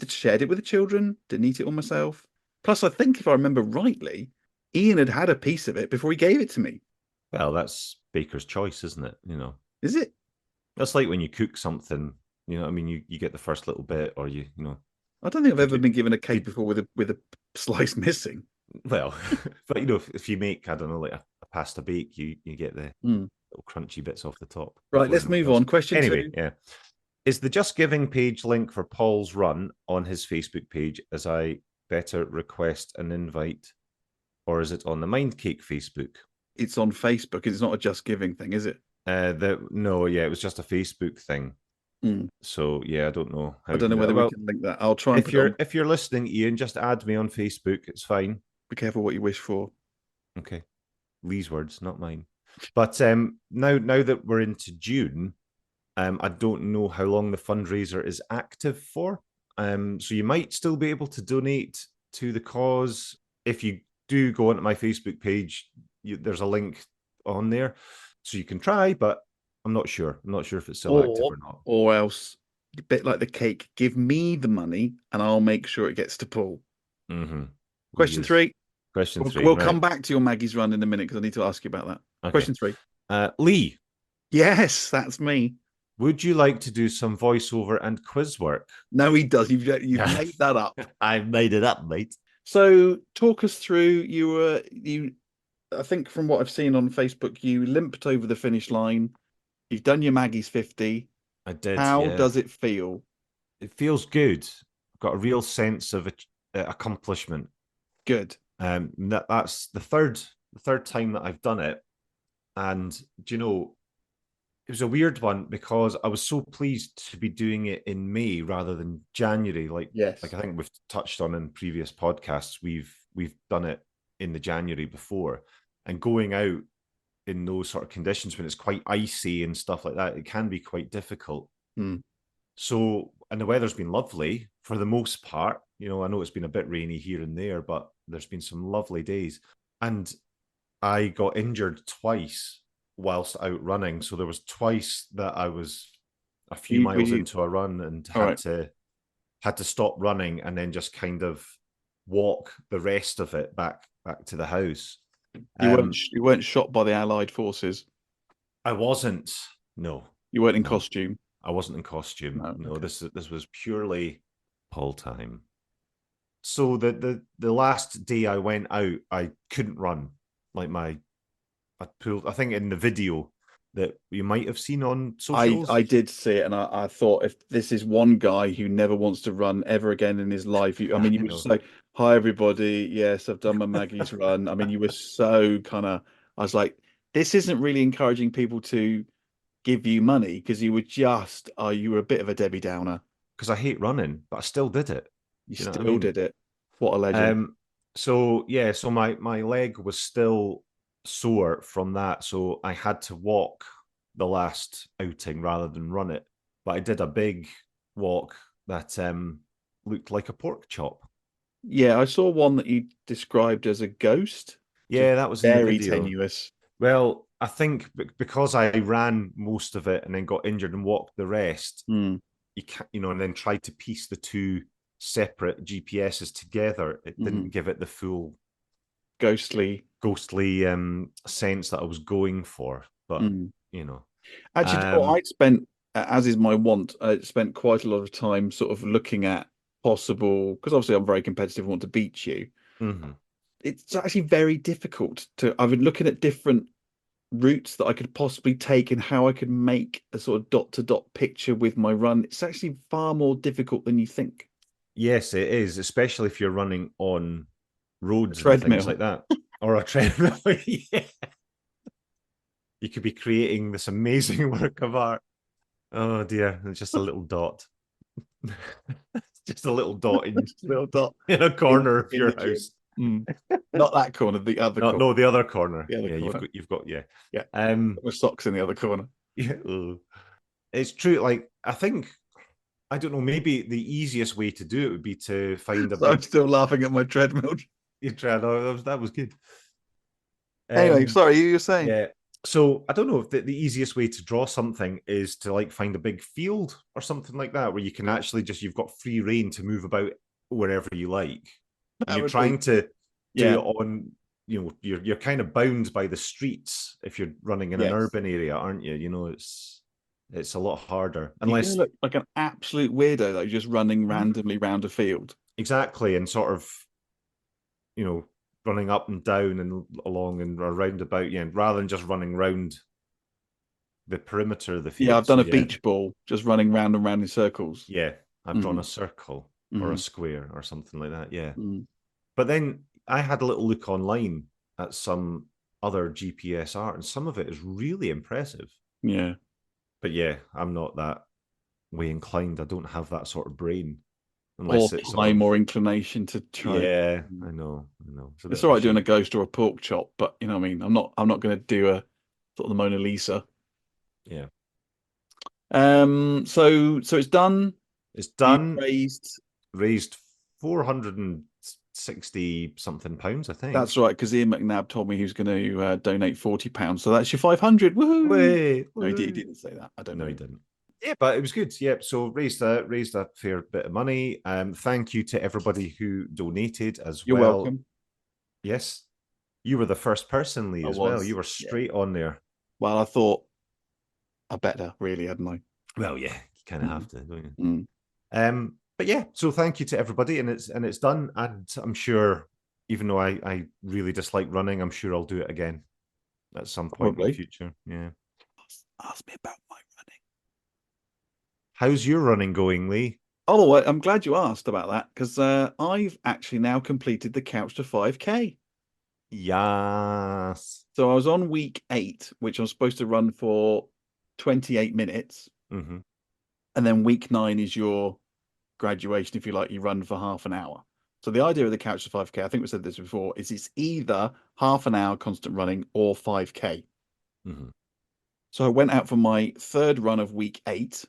shared it with the children. Didn't eat it all myself. Plus, I think if I remember rightly, Ian had a piece of it before he gave it to me. Well, that's baker's choice, isn't it? Is it? That's like when you cook something. I mean, you get the first little bit, or you know. I don't think I've ever been given a cake before with a slice missing. Well, but if you make, I don't know, like a pasta bake, you get the little crunchy bits off the top. Right, let's move on. Question 2. Yeah. Is the Just Giving page link for Paul's run on his Facebook page as I better request an invite, or is it on the Mindcake Facebook? It's on Facebook. It's not a Just Giving thing, is it? No, it was just a Facebook thing. So I don't know. I don't know whether we can link that. I'll try. And if you're listening, Ian, just add me on Facebook. It's fine. Be careful what you wish for. Okay, Lee's words, not mine. But now that we're into June, I don't know how long the fundraiser is active for. So you might still be able to donate to the cause if you do go onto my Facebook page. There's a link on there, so you can try, but I'm not sure. I'm not sure if it's still active or not. Or else, a bit like the cake, give me the money and I'll make sure it gets to Paul. Mm-hmm. Question 3. Question 3. We'll come back to your Maggie's run in a minute because I need to ask you about that. Okay. Question 3. Lee. Yes, that's me. Would you like to do some voiceover and quiz work? No, he does. You've made that up. I've made it up, mate. So talk us through. I think from what I've seen on Facebook, you limped over the finish line. You've done your Maggie's 50. I did. How Yeah. does it feel? It feels good. I've got a real sense of accomplishment. Good. That's the third time that I've done it, and do you know, it was a weird one because I was so pleased to be doing it in May rather than January. Yes. Like I think we've touched on in previous podcasts, we've done it in the January before, and going out in those sort of conditions when it's quite icy and stuff like that, it can be quite difficult. So, and the weather's been lovely for the most part. You know, I know it's been a bit rainy here and there, but there's been some lovely days. And I got injured twice whilst out running. So there was twice that I was a few miles into a run and had to stop running and then just kind of walk the rest of it back to the house. You weren't shot by the Allied forces. I wasn't. No. You weren't in costume. I wasn't in costume. No, okay. This was purely Paul time. So the last day I went out, I couldn't run. Like I pulled. I think in the video that you might have seen on socials. I did see it, and I thought, if this is one guy who never wants to run ever again in his life, you were just like, "Hi everybody, yes, I've done my Maggie's run." I mean, you were so kind of. I was like, this isn't really encouraging people to give you money, because you were a bit of a Debbie Downer. Because I hate running, but I still did it. You still did it. What a legend. So my leg was still sore from that, so I had to walk the last outing rather than run it. But I did a big walk that looked like a pork chop. Yeah, I saw one that you described as a ghost. Yeah, that was very in the video. Tenuous. Well, I think because I ran most of it and then got injured and walked the rest, you can't, and then tried to piece the two separate GPSs together. It didn't give it the full ghostly sense that I was going for. But actually, I'd spent, as is my wont, I spent quite a lot of time sort of looking at possible, because obviously I'm very competitive, I want to beat you. It's actually very difficult I've been looking at different routes that I could possibly take and how I could make a sort of dot-to-dot picture with my run. It's actually far more difficult than you think. Yes, it is, especially if you're running on roads and things like that, or a treadmill. Yeah. You could be creating this amazing work of art. Oh dear, it's just a little dot. Just a little dot in a corner of your house. Not that corner, the other corner. No, the other corner. The other corner. You've got with socks in the other corner. Yeah, it's true. Like, I don't know, maybe the easiest way to do it would be to find a. I'm still laughing at my treadmill. You tried. That was good. Anyway, sorry, you were saying. Yeah. So I don't know if the easiest way to draw something is to like find a big field or something like that, where you can actually you've got free reign to move about wherever you like. And you're trying to do it on, you're kind of bound by the streets if you're running in an urban area, aren't you? It's a lot harder. Unless you look like an absolute weirdo, like just running randomly round a field. Exactly, and sort of, running up and down and along and around about, rather than just running round the perimeter of the field. Yeah, I've done a beach ball, just running round and round in circles. Yeah, I've drawn a circle or a square or something like that. Yeah. But then I had a little look online at some other GPS art, and some of it is really impressive. Yeah. But yeah, I'm not that way inclined. I don't have that sort of brain. Unless it's time or inclination to try. Yeah, I know. It's all right doing a ghost or a pork chop, but you know what I mean? I'm not going to do a sort of the Mona Lisa. Yeah. So it's done. It's done. Raised 460 something pounds, I think. That's right, because Ian McNabb told me he was going to donate £40. So that's your 500. Woohoo! Wait. No, he didn't say that. I don't know. No, he didn't. Yeah, but it was good. Yeah, so raised a fair bit of money. Thank you to everybody who donated as well. You're welcome. Yes, you were the first person, Lee, as well. You were straight on there. Well, I thought I better, really, hadn't I? Well, yeah, you kind of have to, don't you? But yeah, so thank you to everybody, and it's done. And I'm sure, even though I really dislike running, I'm sure I'll do it again at some point in Probably. the future. Yeah. Ask me about my running. How's your running going, Lee? Oh, well, I'm glad you asked about that because I've actually now completed the Couch to 5K. Yes. So I was on week 8, which I was supposed to run for 28 minutes. Mm-hmm. And then week 9 is your graduation, if you like, you run for half an hour. So the idea of the Couch to 5K, I think we said this before, is it's either half an hour constant running or 5K. Mm-hmm. So I went out for my third run of week 8.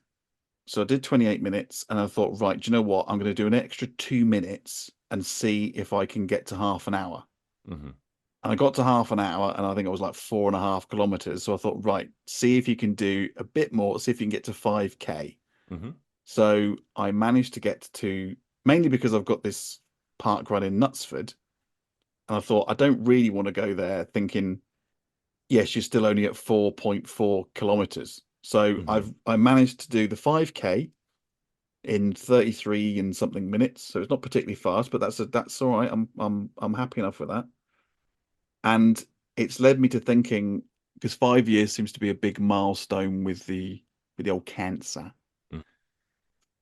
So I did 28 minutes and I thought, right, do you know what? I'm going to do an extra 2 minutes and see if I can get to half an hour. Mm-hmm. And I got to half an hour and I think I was like 4.5 kilometers. So I thought, right, see if you can do a bit more, see if you can get to 5K. Mm-hmm. So I managed to get to, mainly because I've got this park run in Knutsford. And I thought, I don't really want to go there thinking, yes, you're still only at 4.4 kilometers. So Mm-hmm. I managed to do the 5K in 33 and something minutes. So it's not particularly fast, but that's all right. I'm happy enough with that. And it's led me to thinking, because 5 years seems to be a big milestone with the old cancer,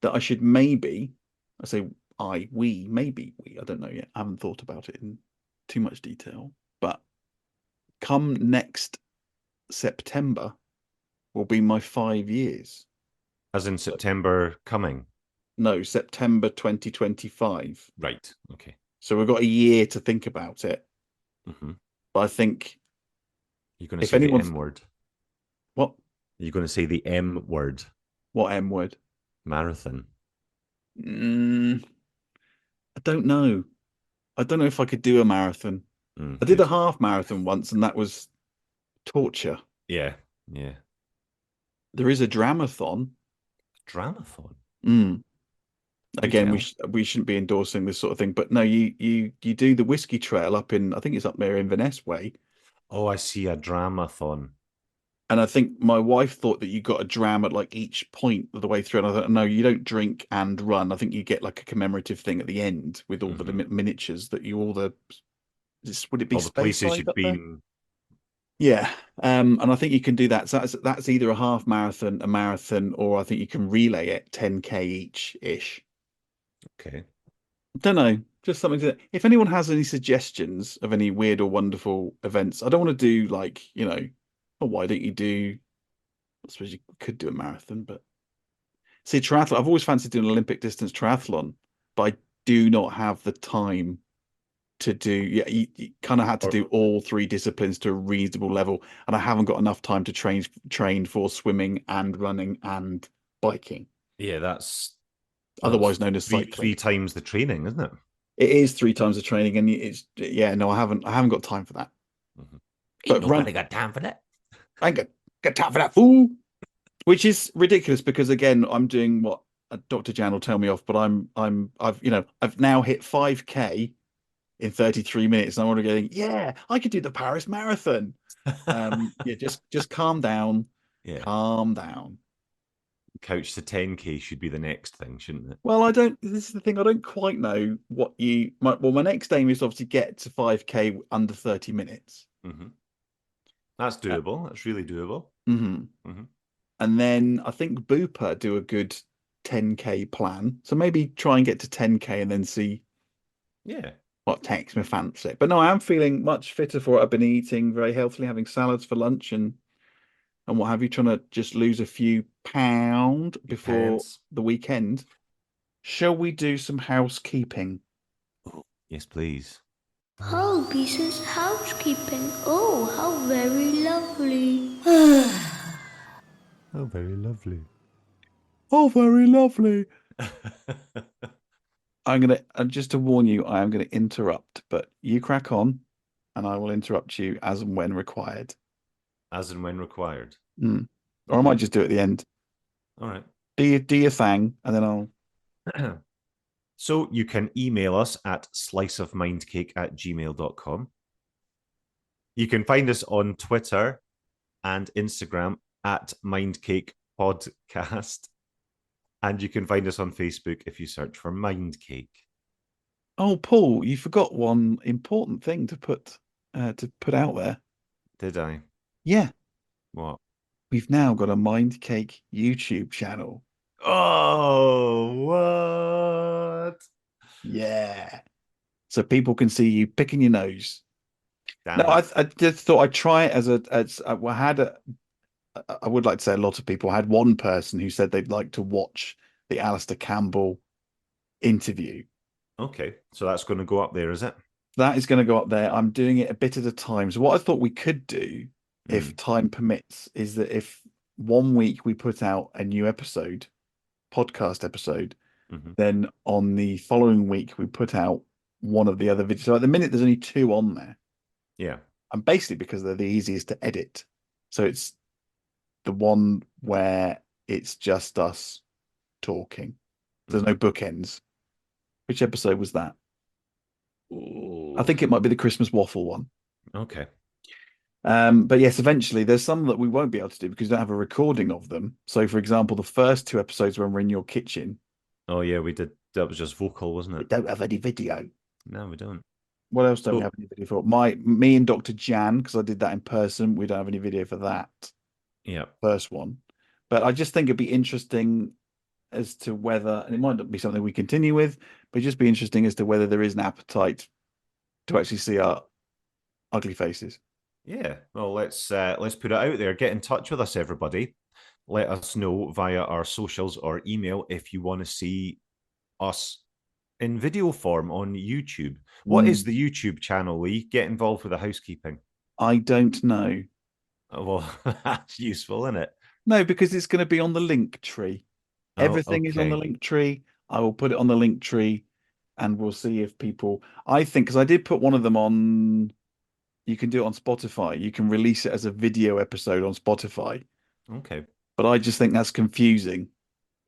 that I should maybe, I say maybe we, I don't know yet. I haven't thought about it in too much detail, but come next September will be my 5 years. As in September coming. No, September 2025. Right. Okay. So we've got a year to think about it. Mm-hmm. But I think You're going to if say the anyone's M word. what You're going to say the M word. what M word? Marathon. I don't know. I don't know if I could do a marathon. I did Good. a half marathon once, and that was torture. Yeah. Yeah. There is a dramathon. Dramathon. Mm. Do Again, tell. we shouldn't be endorsing this sort of thing, but no, you do the whiskey trail up in, I think it's up there in Vaness Way, Oh, I see a dramathon. and I think my wife thought that you got a dram at like each point of the way through, and I thought no, you don't drink and run. I think you get like a commemorative thing at the end with all the miniatures that you all the. Would it be All the places Speyside you'd up there? been. Yeah, and I think you can do that. So that's either a half marathon, a marathon, or I think you can relay it 10K each ish. Okay. Don't know, just something to. If anyone has any suggestions of any weird or wonderful events, I don't want to do like oh, why don't you do? I suppose you could do a marathon, but see, triathlon. I've always fancied doing an Olympic distance triathlon, but I do not have the time to do. Yeah, you kind of had to Or, do all 3 disciplines to a reasonable level, and I haven't got enough time to train for swimming and running and biking, yeah, that's otherwise known as three cycling. times the training, isn't it? It is 3 times the training, and it's yeah. No, I haven't got time for that. Mm-hmm. But Ain't nobody got time for that. I ain't got time for that fool. Which is ridiculous because again, I'm doing what Dr. Jan will tell me off, but I've now hit 5K in 33 minutes, and I'm already going, yeah, I could do the Paris Marathon. Yeah, just calm down, Yeah. calm down. Couch to 10K should be the next thing, shouldn't it? Well, this is the thing, I don't quite know what my next aim is obviously get to 5K under 30 minutes. Mm-hmm. That's doable. That's really doable. Mm-hmm. Mm-hmm. And then I think Bupa do a good 10K plan. So maybe try and get to 10K and then see Yeah. what takes my fancy. But no, I am feeling much fitter for it. I've been eating very healthily, having salads for lunch and what have you, trying to just lose a few pound before Pants. the weekend. Shall we do some housekeeping? Yes, please. Oh, Beeson's housekeeping. Oh, how very lovely. Oh, very lovely. Oh, very lovely. Just to warn you, I am gonna interrupt, but you crack on and I will interrupt you as and when required. As and when required. Or I might just do it at the end. All right. Do your thing, and then I'll. So you can email us at sliceofmindcake@gmail.com. You can find us on Twitter and Instagram at Mindcake Podcast. And you can find us on Facebook if you search for Mind Cake. Oh, Paul, you forgot one important thing to put out there. Did I? Yeah, What? we've now got a Mind Cake YouTube channel. Oh, what? Yeah. So people can see you picking your nose. No, Damn it. I just thought I'd try it I would like to say a lot of people. I had one person who said they'd like to watch the Alistair Campbell interview. Okay, so that's going to go up there, is it? That is going to go up there. I'm doing it a bit at a time. So what I thought we could do, if Hmm. time permits, is that if 1 week we put out a new podcast episode, Mhm. then on the following week we put out one of the other videos. So at the minute there's only 2 on there. Yeah. And basically because they're the easiest to edit. So it's the one where it's just us talking. There's no bookends. Which episode was that? I think it might be the Christmas waffle one. Okay. But yes, eventually there's some that we won't be able to do because we don't have a recording of them. So, for example, the first 2 episodes when we're in your kitchen, Oh, yeah, we did. That was just vocal, wasn't we it? don't have any video. No, we don't. What else don't we So- have any video for? Me and Dr. Jan, because I did that in person, we don't have any video for that Yeah. first one. But I just think it'd be interesting as to whether, and it might not be something we continue with, but it'd just be interesting as to whether there is an appetite to actually see our ugly faces. Yeah. Well, let's put it out there. Get in touch with us, everybody. Let us know via our socials or email if you want to see us in video form on YouTube. What is the YouTube channel, Lee? Get involved with the housekeeping. I don't know. Oh, well, that's useful, isn't it? No, because it's going to be on the link tree. Oh, Everything is on the okay. link tree. I will put it on the link tree and we'll see if people, I think, because I did put one of them on, you can do it on Spotify. You can release it as a video episode on Spotify. Okay. But I just think that's confusing.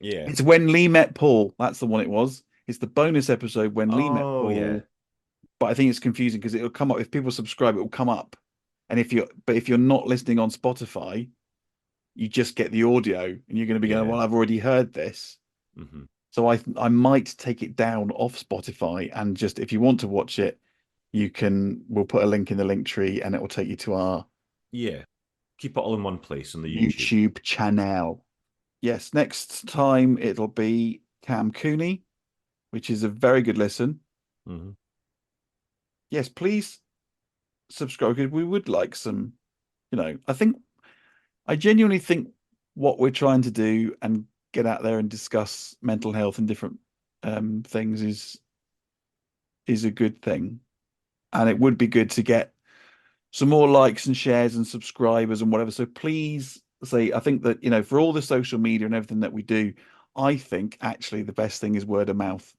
Yeah. It's when Lee met Paul. That's the one it was. It's the bonus episode when Lee met Oh, Paul. yeah. But I think it's confusing because it'll come up if people subscribe, it will come up. And if you're not listening on Spotify, you just get the audio and you're going to be going, Yeah. well, I've already heard this. Mhm. So I might take it down off Spotify and just if you want to watch it, we'll put a link in the link tree and it will take you to our Yeah. Keep it all in one place on the YouTube. YouTube channel. Yes, next time it'll be Cam Cooney, which is a very good listen. Mhm. Yes, please subscribe because we would like some, I genuinely think what we're trying to do and get out there and discuss mental health and different things is a good thing. And it would be good to get some more likes and shares and subscribers and whatever. So please I think that, for all the social media and everything that we do, I think actually the best thing is word of mouth.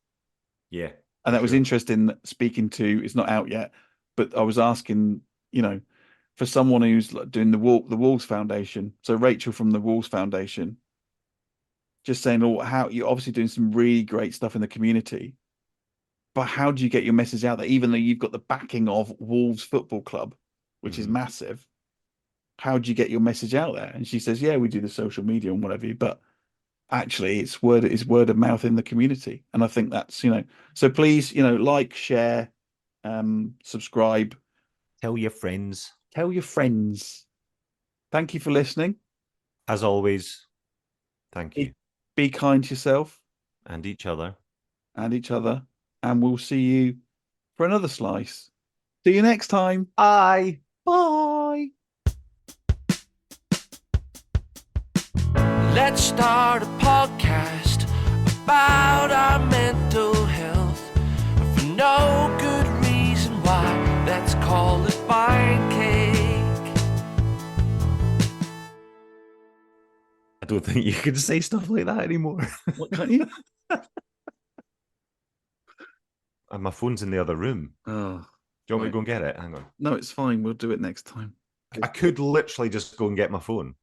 Yeah. And that was sure. interesting speaking to, it's not out yet, but I was asking, for someone who's doing the Wolves Foundation. So Rachel from the Wolves Foundation, just saying, how you're obviously doing some really great stuff in the community, but how do you get your message out there? Even though you've got the backing of Wolves Football Club, which is massive, how do you get your message out there? And she says, yeah, we do the social media and whatever, but actually it's word of mouth in the community. And I think that's, so please, like, share, subscribe, Tell your friends. tell your friends. Thank you for listening. As always, thank you. Be kind to yourself And each other. and each other. And we'll see you for another slice. See you next time. Bye. Bye. Let's start a podcast about our mental health for no good reason why. Let's call it Mind Cake. I don't think you can say stuff like that anymore. What, can't you? And my phone's in the other room. Oh, Do you want me to right. go and get it? Hang on. No, it's fine. We'll do it next time. I could literally just go and get my phone.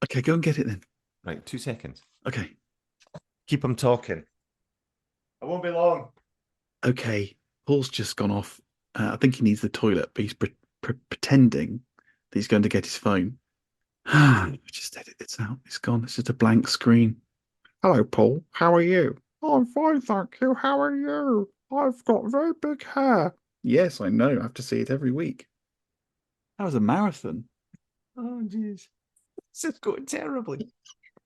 Okay, go and get it then. Right, 2 seconds. Okay. Keep them talking. I won't be long. Okay. Paul's just gone off. I think he needs the toilet, but he's pretending that he's going to get his phone. Just edit this out. It's gone. It's just a blank screen. Hello, Paul. How are you? I'm fine, thank you. How are you? I've got very big hair. Yes, I know. I have to see it every week. That was a marathon. Oh, jeez. This is going terribly.